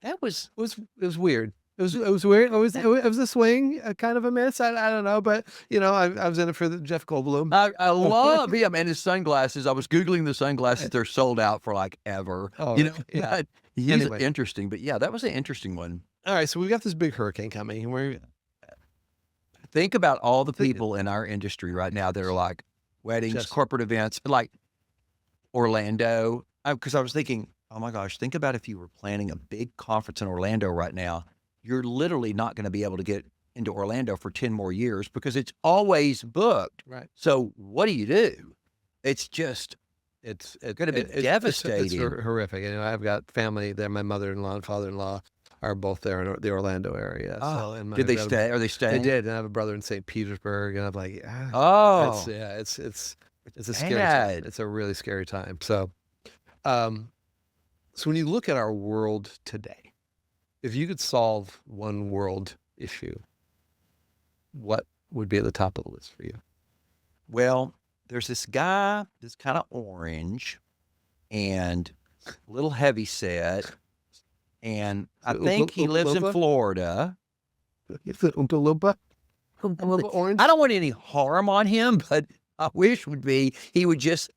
that was it was weird. It was weird. It was a swing, kind of a miss. I don't know, but I was in it for Jeff Goldblum. I love him and his sunglasses. I was Googling the sunglasses. They're sold out for like ever. Oh, yeah. yeah. He's Anyway. interesting, but yeah, that was an interesting one. All right, so we've got this big hurricane coming, and we're Think about all the people in our industry right now that are like weddings, Just- corporate events, like Orlando. Because I was thinking, oh my gosh, think about if you were planning a big conference in Orlando right now. You're literally not going to be able to get into Orlando for 10 more years because it's always booked. right. So what do? It's just, It's gonna be devastating. It's horrific. I've got family there. My mother-in-law and father-in-law are both there in the Orlando area. And did they I've got stay? Are they They staying? did. And I have a brother in St. Petersburg, and I'm like, Oh, it's a scary time. bad. It's a really scary time. So, so when you look at our world today, if you could solve one world issue, what would be at the top of the list for you? Well, there's this guy that's kind of orange and a little heavy set. And I think he lives in Oompa? Florida. Is it Oompa Loompa? Orange? I don't want any harm on him, but I wish would be he would just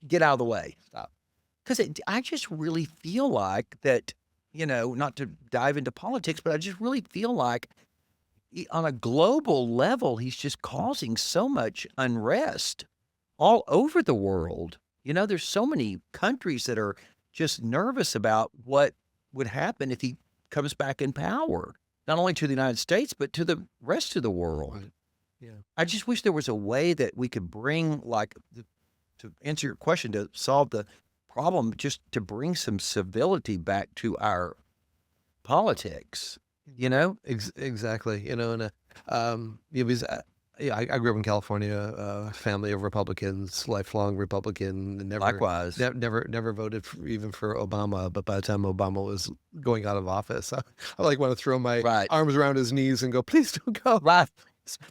get out of the way. Stop. Because I just really feel like that, not to dive into politics, but I just really feel like on a global level, he's just causing so much unrest all over the world. There's so many countries that are just nervous about what would happen if he comes back in power, not only to the United States, but to the rest of the world. Right. Yeah. I just wish there was a way that we could bring, to answer your question, to solve the problem, just to bring some civility back to our politics, Exactly. Because Yeah, I grew up in California, family of Republicans, lifelong Republican, and Likewise. never voted even for Obama. But by the time Obama was going out of office, I like want to throw my Right. arms around his knees and go, "Please don't go, Right.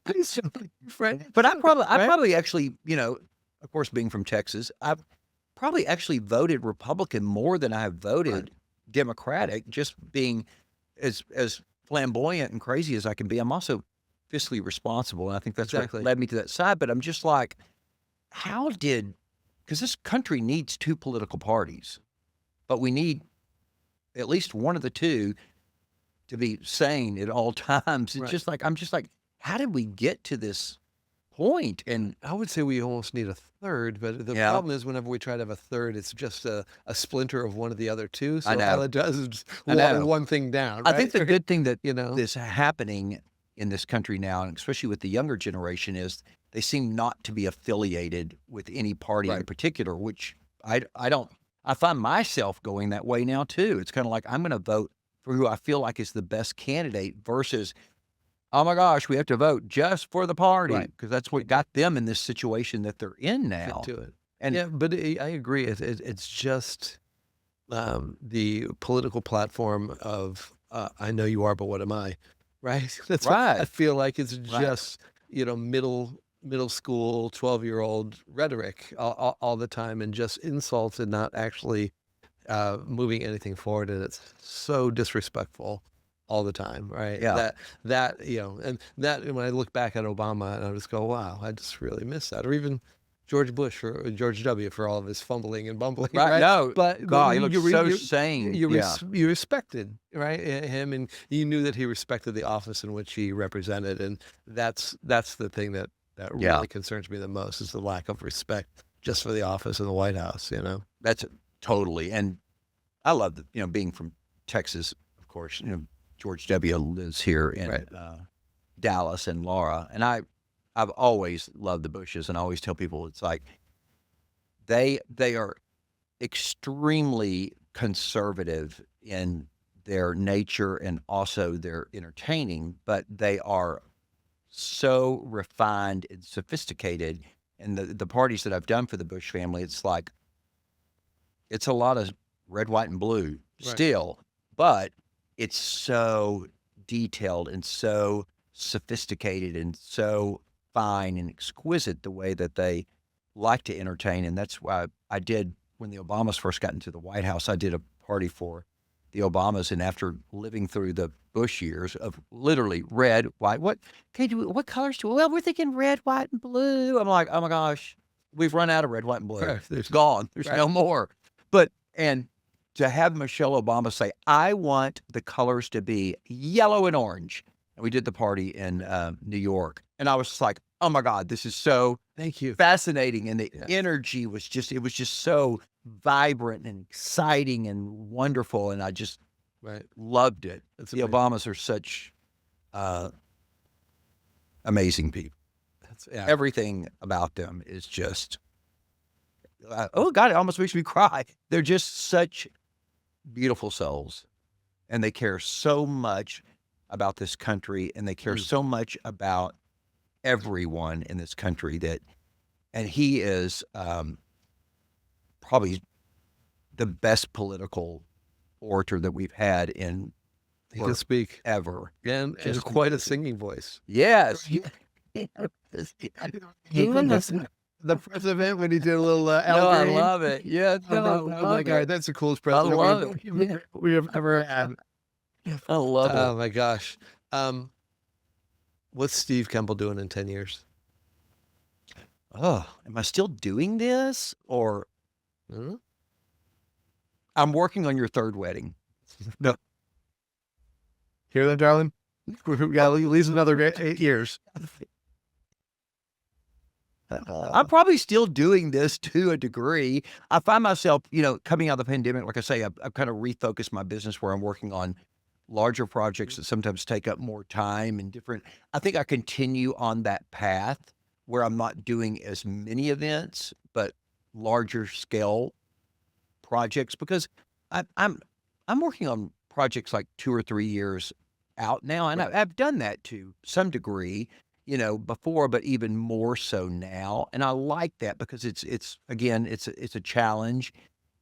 please don't, friend." But I Right? probably actually, of course, being from Texas, I've probably actually voted Republican more than I have voted Democratic, just being as flamboyant and crazy as I can be. I'm also fiscally responsible, and I think that's Exactly. what led me to that side. But I'm just like, how did, because this country needs two political parties, but we need at least one of the two to be sane at all times. It's Right. just like, I'm just like, how did we get to this point? And I would say we almost need a third, but the Yeah. problem is whenever we try to have a third, it's just a splinter of one of the other two. So I know. all it does is just I know. water one thing down. I think right? the good thing that you know, is happening in this country now, and especially with the younger generation, is they seem not to be affiliated with any party in Right. particular, which I don't. I find myself going that way now too. It's kind of like I'm going to vote for who I feel like is the best candidate versus, oh my gosh, we have to vote just for the party Right. because that's what got them in this situation that they're in fit now. to it. And Yeah, but I agree. It's just the political platform of I know you are, but what am I? Right. That's what I Right. feel like it's Right. just middle school 12-year-old rhetoric all the time, and just insults and not actually moving anything forward. And it's so disrespectful all the time, right? Yeah. And that when I look back at Obama and I just go, wow, I just really miss that. Or even George Bush or George W. for all of his fumbling and bumbling, Right. right? No. But God, he you looks you re- so you- sane. you, Yeah. you respected, right, him, and you knew that he respected the office in which he represented, and that's the thing that Yeah. really concerns me the most, is the lack of respect just for the office in the White House. That's totally. And I love being from Texas, of course. George W. lives here in Right. Dallas, and Laura. And I've always loved the Bushes, and I always tell people it's like they are extremely conservative in their nature and also their entertaining, but they are so refined and sophisticated. And the parties that I've done for the Bush family, it's like it's a lot of red, white, and blue Right. still, but it's so detailed and so sophisticated and so fine and exquisite the way that they like to entertain. And that's why I did, when the Obamas first got into the White House, I did a party for the Obamas. And after living through the Bush years of literally red, white, what colors do we? Well, we're thinking red, white, and blue. I'm like, oh my gosh, we've run out of red, white, and blue. Right. It's gone. There's Right. no more. And to have Michelle Obama say, I want the colors to be yellow and orange. And we did the party in New York. And I was just like, oh my God, this is so Thank you. fascinating. And the Yeah. energy was just so vibrant and exciting and wonderful. And I just Right. loved it. That's The amazing. Obamas are such amazing people. Yeah. Everything about them is just, oh God, it almost makes me cry. They're just such beautiful souls, and they care so much about this country, and they care so much about everyone in this country and he is probably the best political orator that we've had in He can speak, forever. and Just- quite a singing voice. Yes. The president, when he did a little No, I love it. Yeah, no, I Oh my love God, it. that's the coolest I president love we have ever had. I love it. Oh my gosh. What's Steve Kemble doing in 10 years? Oh, am I still doing this? Or Huh? I'm working on your third wedding. Hear that, darling? We got at least another 8 years. I'm probably still doing this to a degree. I find myself, coming out of the pandemic, like I say, I've kind of refocused my business where I'm working on larger projects that sometimes take up more time and different. I think I continue on that path where I'm not doing as many events, but larger scale projects, because I'm working on projects like 2 or 3 years out now, and Right. I've done that to some degree. before, but even more so now. And I like that because it's again, it's a challenge,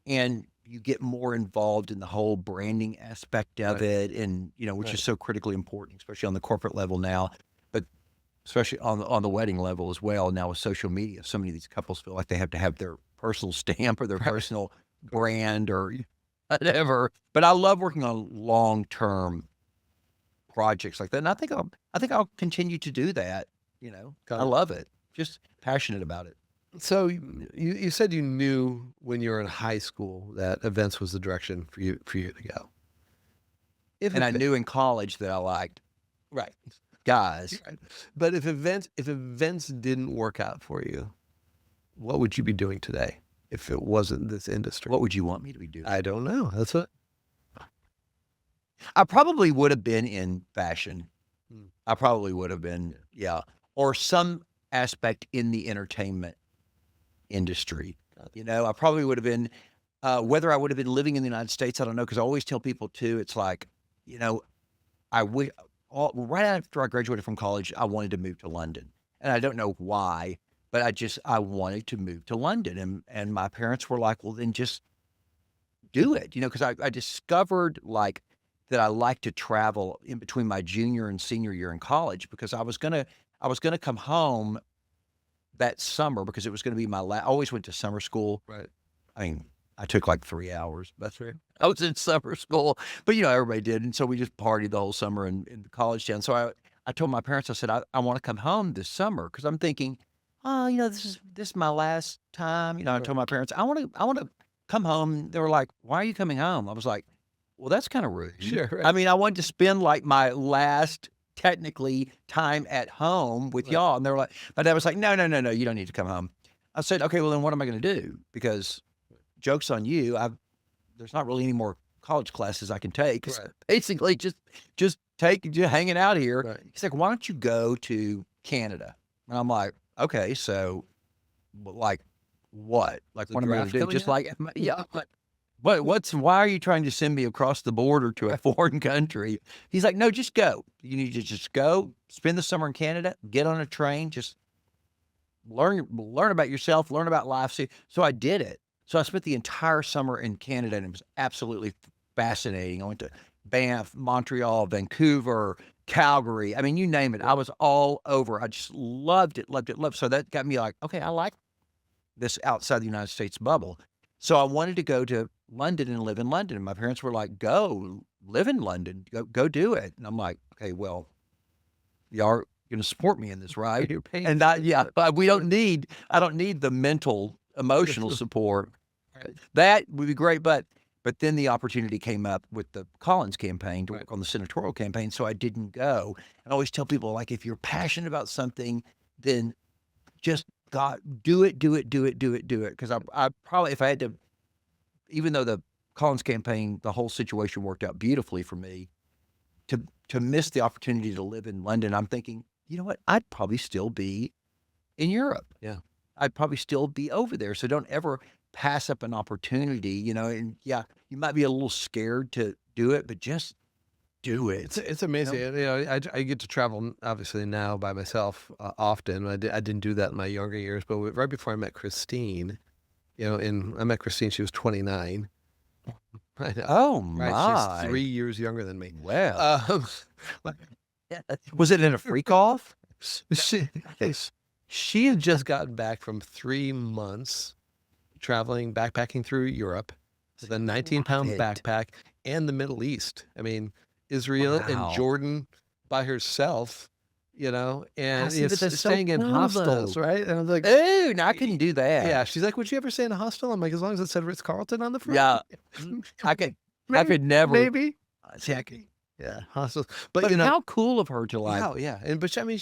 and you get more involved in the whole branding aspect of Right. it, and which Right. is so critically important, especially on the corporate level now, but especially on the wedding level as well. Now with social media, so many of these couples feel like they have to have their personal stamp or their Right. personal brand or whatever. But I love working on long-term projects like that, and I think I'll continue to do that. Got I it. love it. Just passionate about it. So you said you knew when you were in high school that events was the direction for you to go. If And I ev- knew in college that I liked right, guys. right. But if events didn't work out for you, what would you be doing today if it wasn't this industry? What would you want me to be doing? I don't know. That's what. I probably would have been in fashion. Hmm. I probably would have been, yeah, or some aspect in the entertainment industry. I probably would have been, whether I would have been living in the United States, I don't know, because I always tell people too, it's like, you know, I wish, right after I graduated from college, I wanted to move to London. And I don't know why, but I wanted to move to London. And my parents were like, well, then just do it, because I discovered like that I like to travel in between my junior and senior year in college because I was gonna come home that summer because it was gonna be I always went to summer school. Right. I mean, I took like 3 hours. That's right. I was in summer school, but everybody did, and so we just partied the whole summer in the college town. So I told my parents, I said, I want to come home this summer because I'm thinking, oh, this is my last time. I Right. told my parents, I want to come home. They were like, why are you coming home? I was like, well, that's kind of rude. Sure. I Right. mean, I wanted to spend like my last technically time at home with Right. y'all, and they were like, my dad was like, no, no, no, no, you don't need to come home. I said, okay, well then what am I going to do? Because joke's on you. There's not really any more college classes I can take. It's Right. basically just hanging out here. Right. He's like, why don't you go to Canada? And I'm like, okay, so like what? Like The what am I going draft to do? coming Just up? like yeah. I'm like, why are you trying to send me across the border to a foreign country? He's like, no, just go. You need to just go, spend the summer in Canada, get on a train, just learn about yourself, learn about life. So I did it. So I spent the entire summer in Canada, and it was absolutely fascinating. I went to Banff, Montreal, Vancouver, Calgary. I mean, you name it. I was all over. I just loved it, loved it, loved it. So that got me like, okay, I like this outside the United States bubble. So I wanted to go to London and live in London. And my parents were like, go live in London, go do it. And I'm like, okay, well, y'all are going to support me in this, right? You're paying. And I don't need the mental, emotional support. Right. That would be great. But then the opportunity came up with the Collins campaign to Right. work on the senatorial campaign. So I didn't go. And I always tell people, like, if you're passionate about something, then just do it, do it, do it, do it, do it. Because I probably, if I had to, even though the Collins campaign, the whole situation worked out beautifully for me, to miss the opportunity to live in London, I'm thinking, you know what? I'd probably still be in Europe. Yeah. I'd probably still be over there. So don't ever pass up an opportunity, and yeah, you might be a little scared to do it, but just do it. It's amazing. I get to travel obviously now by myself often. I didn't do that in my younger years, but right before I met Christine, I met Christine. She was 29. I know, Oh right? She's my. 3 years younger than me. Well, But was it in a freak off? she, she had just gotten back from 3 months traveling, backpacking through Europe with a 19-pound Love it. backpack and the Middle East. I mean, Israel and Wow. Jordan by herself, and see, but that's so staying in cool, hostels, though. right? And I was like, Ooh, no, I couldn't do that. yeah. She's like, would you ever stay in a hostel? I'm like, as long as it said Ritz-Carlton on the front. Yeah. I could never. Maybe. See, I could. Yeah, hostels. But But how cool of her to like. wow, yeah. But I mean,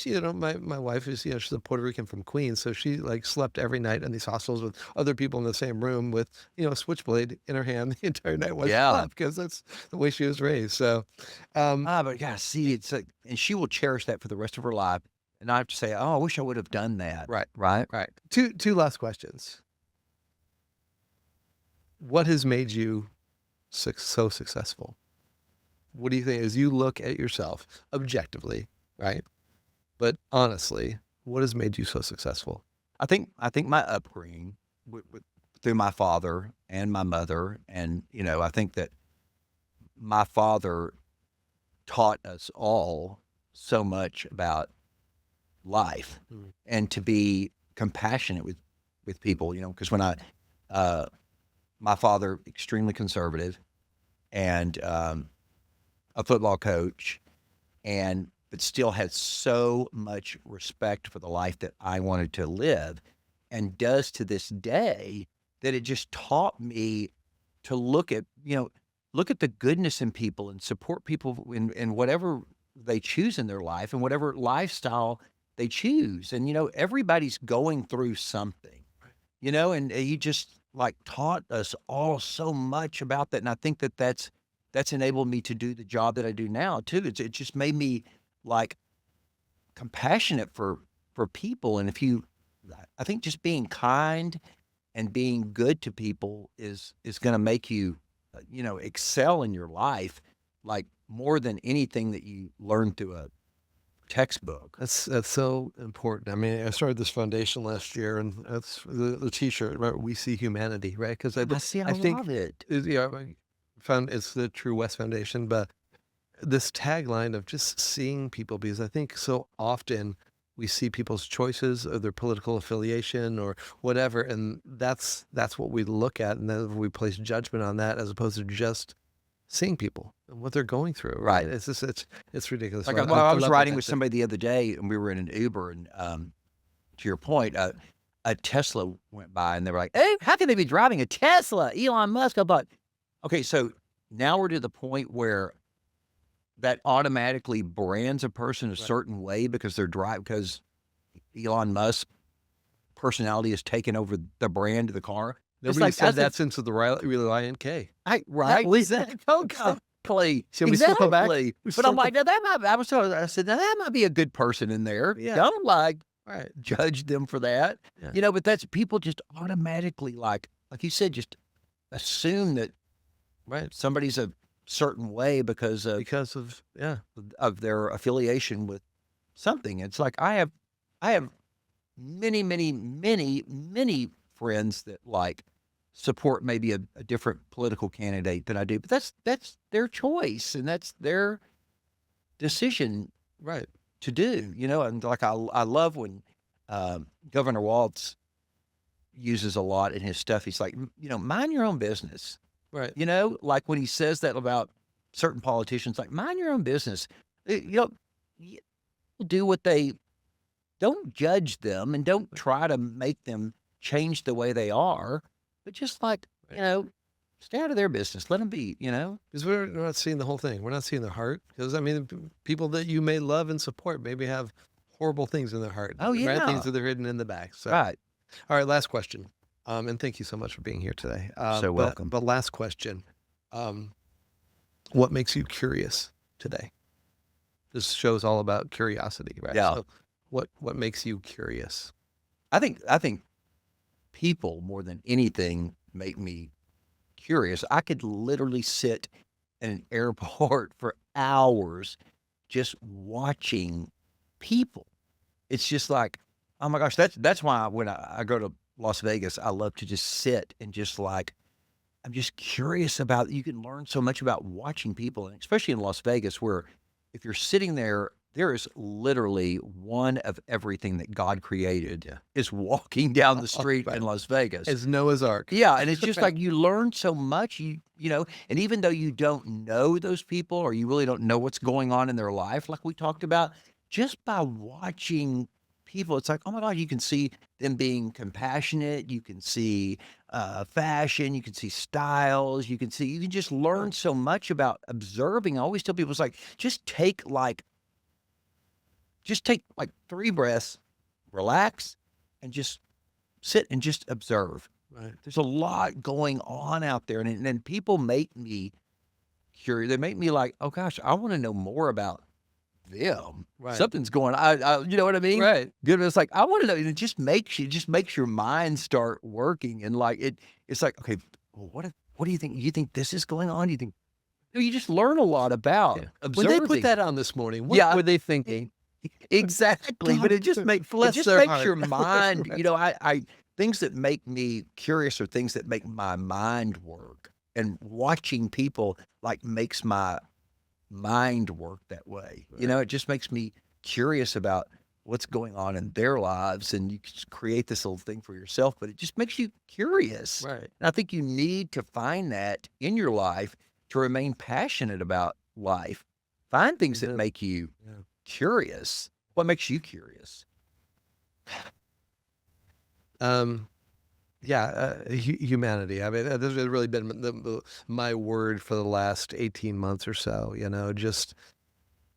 my wife is, she's a Puerto Rican from Queens, so she like slept every night in these hostels with other people in the same room with, a switchblade in her hand the entire night while she Yeah. slept, because that's the way she was raised. So, um, But yeah, see, it's like, and she will cherish that for the rest of her life. And I have to say, oh, I wish I would have done that. right, Right. right. Two last questions. What has made you so successful? What do you think as you look at yourself objectively, right? But honestly, what has made you so successful? I think my upbringing through my father and my mother, and I think that my father taught us all so much about life Mm. and to be compassionate with people. Because when my father extremely conservative and a football coach, but still had so much respect for the life that I wanted to live, and does to this day, that it just taught me to look at the goodness in people and support people in whatever they choose in their life and whatever lifestyle they choose. And everybody's going through something, and he just like taught us all so much about that. And I think that that's enabled me to do the job that I do now too. It just made me like compassionate for people. And I think just being kind and being good to people is going to make you, excel in your life, like more than anything that you learn through a textbook. That's so important. I mean, I started this foundation last year, and that's the T-shirt. Right? We see humanity, right? Because I see. I think love it. I found it's the True West Foundation, but this tagline of just seeing people, because I think so often we see people's choices or their political affiliation or whatever, and that's what we look at, and then we place judgment on that as opposed to just seeing people and what they're going through. Right? It's just it's ridiculous. Like, But I was love riding that with that's it. somebody the other day, and we were in an Uber, and to your point, a Tesla went by, and they were like, "Hey, how can they be driving a Tesla?" Elon Musk. I thought, okay, so now we're to the point where that automatically brands a person a certain way because because Elon Musk personality has taken over the brand of the car. Nobody said that since the Reliant K. Right? Exactly. Exactly. Shall we circle back? Exactly. We But I'm circle- like, now I said, now that might be a good person in there. Yeah. Don't Right. judge them for that. Yeah. But that's people just automatically like you said, just assume that Right. somebody's a certain way because Because of of their affiliation with something. It's like I have many, many, many, many friends that like support maybe a different political candidate than I do, but that's their choice and that's their decision right. to do. And like I love when Governor Walz uses a lot in his stuff. He's like, mind your own business. Right. Like when he says that about certain politicians, like mind your own business. Do what they. Don't judge them and don't try to make them change the way they are, but just like, stay out of their business. Let them be, Because we're not seeing the whole thing. We're not seeing their heart. Because I mean, people that you may love and support maybe have horrible things in their heart. Oh, yeah. Right? Things that are hidden in the back. So, Right. All right. Last question. And thank you so much for being here today. Welcome. But last question. What makes you curious today? This show's all about curiosity, right? Yeah. So what makes you curious? I think people more than anything make me curious. I could literally sit in an airport for hours just watching people. It's just like, oh my gosh, that's why when I go to Las Vegas, I love to just sit and just like, I'm just curious about, you can learn so much about watching people, and especially in Las Vegas, where if you're sitting there, there is literally one of everything that God created is walking down the street in Las Vegas. It's Noah's Ark. Yeah, and it's just like you learn so much, and even though you don't know those people or you really don't know what's going on in their life, like we talked about, just by watching people, it's like, oh my God, you can see them being compassionate, you can see fashion, you can see styles, you can just learn so much about observing. I always tell people, it's like, just take like 3 breaths, relax, and just sit and just observe. Right. There's a lot going on out there, and then people make me curious. They make me like, oh gosh, I want to know more about them. Right. Something's going on. You know what I mean? Right. Good. It's like, I want to know. And it just makes your mind start working. And like, it's like, okay, well, what do you think? You think this is going on? You think, you just learn a lot about When observing. they put that on this morning, what were they thinking? Exactly, but it just Bless their makes heart. your mind, Right. you know, I things that make me curious are things that make my mind work, and watching people, like, makes my mind work that way. You Right. know, it just makes me curious about what's going on in their lives, and you just create this little thing for yourself, but it just makes you curious. Right. And I think you need to find that in your life to remain passionate about life. Find things that Amen. make you Yeah. curious. What makes you curious? Um, yeah, humanity. I mean, this has really been my word for the last 18 months or so, just,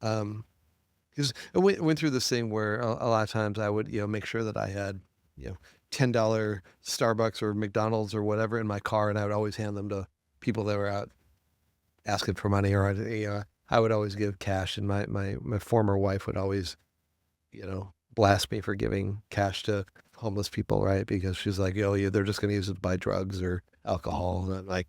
because I went through this thing where a lot of times I would, make sure that I had, $10 Starbucks or McDonald's or whatever in my car, and I would always hand them to people that were out asking for money, or I would always give cash, and my former wife would always, blast me for giving cash to homeless people, right? Because she's like, "Oh, yeah, they're just going to use it to buy drugs or alcohol," and I'm like,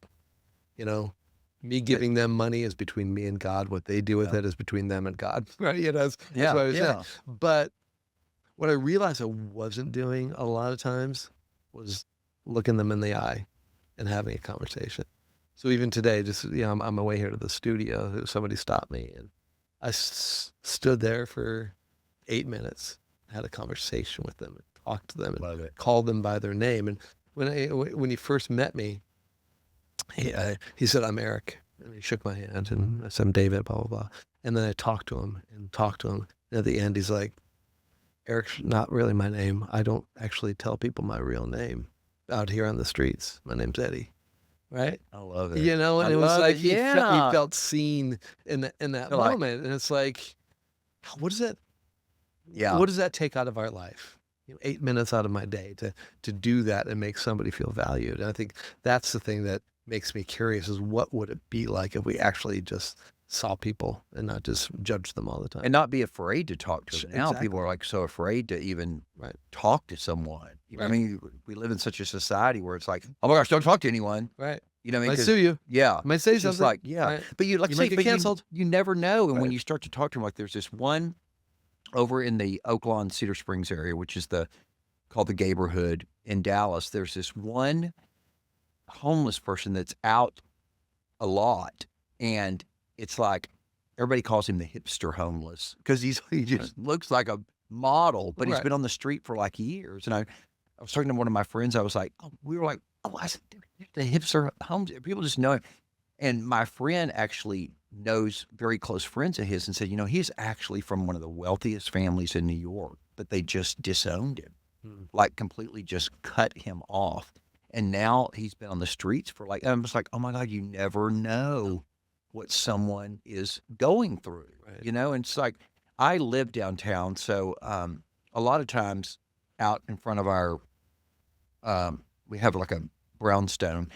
you know, me But giving them money is between me and God. What they do with yeah, it is between them and God, right? That's yeah, what I was saying. yeah. But what I realized I wasn't doing a lot of times was looking them in the eye and having a conversation. So even today, just, I'm on my way here to the studio, somebody stopped me, and I stood there for 8 minutes, had a conversation with them, and talked to them, and Love it. called them by their name. And when he first met me, he said, "I'm Eric," and he shook my hand, and I said, "I'm David," blah blah blah. And then I talked to him and talked to him, and at the end, he's like, "Eric's not really my name. I don't actually tell people my real name out here on the streets. My name's Eddie." Right? I love it. And I it was love like it. he Yeah. felt seen in that Feel like, moment, and it's like, what does that yeah. what does that take out of our life? 8 minutes out of my day to do that and make somebody feel valued. And I think that's the thing that makes me curious: is what would it be like if we actually just saw people and not just judge them all the time? And not be afraid to talk to them. Now people Exactly. are like so afraid to even Right. talk to someone. I Right. mean, we live in such a society where it's like, oh my gosh, don't talk to anyone. Right. You know what I mean? Might 'Cause sue you. yeah, Might say it's just something. like, yeah. Right. But you like You say, might get but canceled. you never know. And when Right. you start to talk to them, like there's this one over in the Oaklawn Cedar Springs area, which is called the Gayborhood in Dallas. There's this one homeless person that's out a lot, and it's like everybody calls him the hipster homeless because he Right. just looks like a model, but he's Right. been on the street for like years. And I was talking to one of my friends. I was like, oh, we were like, oh, I said, the hipster homeless. People just know him. And my friend actually knows very close friends of his and said, he's actually from one of the wealthiest families in New York, but they just disowned him, Hmm. like completely just cut him off. And now he's been on the streets for like, I'm just like, oh my God, you never know what someone is going through, Right. And it's like, I live downtown. So a lot of times out in front of our, we have like a brownstone.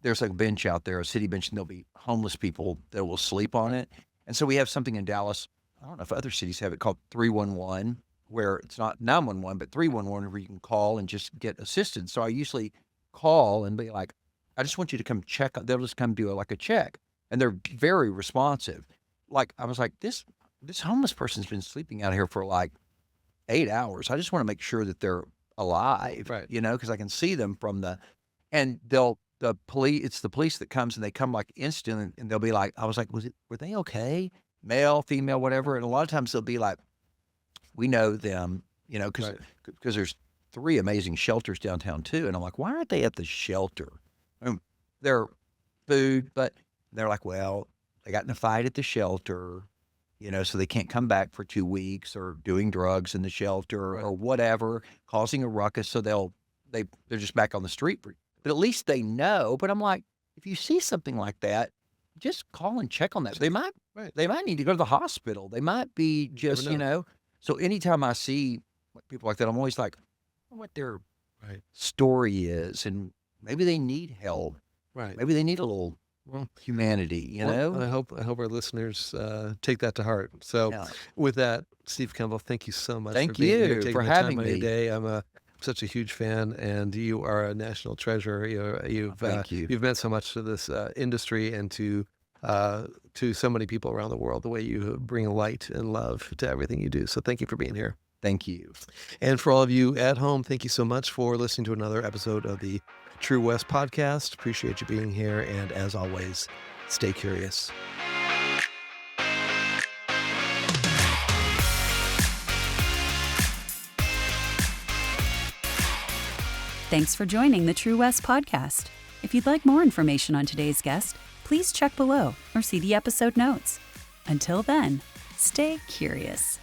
There's like a bench out there, a city bench, and there'll be homeless people that will sleep on it. And so we have something in Dallas. I don't know if other cities have it called 311, where it's not 911, but 311, where you can call and just get assistance. So I usually call and be like, I just want you to come check. They'll just come do like a check, and they're very responsive. Like I was like, this homeless person's been sleeping out here for like 8 hours. I just want to make sure that they're alive, Right. because I can see them from and it's the police that comes, and they come like instant, and they'll be like, I was like, were they okay? Male, female, whatever. And a lot of times they'll be like, we know them, because Right. there's 3 amazing shelters downtown too. And I'm like, why aren't they at the shelter? They're food, but they're like, well, they got in a fight at the shelter, so they can't come back for 2 weeks, or doing drugs in the shelter Right. or whatever, causing a ruckus. So they're just back on the street. But at least they know. But I'm like, if you see something like that, just call and check on that. Right. They might need to go to the hospital. They might be just, Never know. So anytime I see people like that, I'm always like, I wonder what their Right. story is, and maybe they need help. Right. Maybe they need a little Well, humanity, well, I hope our listeners take that to heart. So, Yeah. with that, Steve Kemble, thank you so much Thank for being here, you taking for the time having out of your me. day. I'm such a huge fan, and you are a national treasure. You've Thank you. you've meant so much to this industry and to to so many people around the world, the way you bring light and love to everything you do. So thank you for being here. Thank you. And for all of you at home, thank you so much for listening to another episode of the True West podcast. Appreciate you being here. And as always, stay curious. Thanks for joining the True West podcast. If you'd like more information on today's guest, please check below or see the episode notes. Until then, stay curious.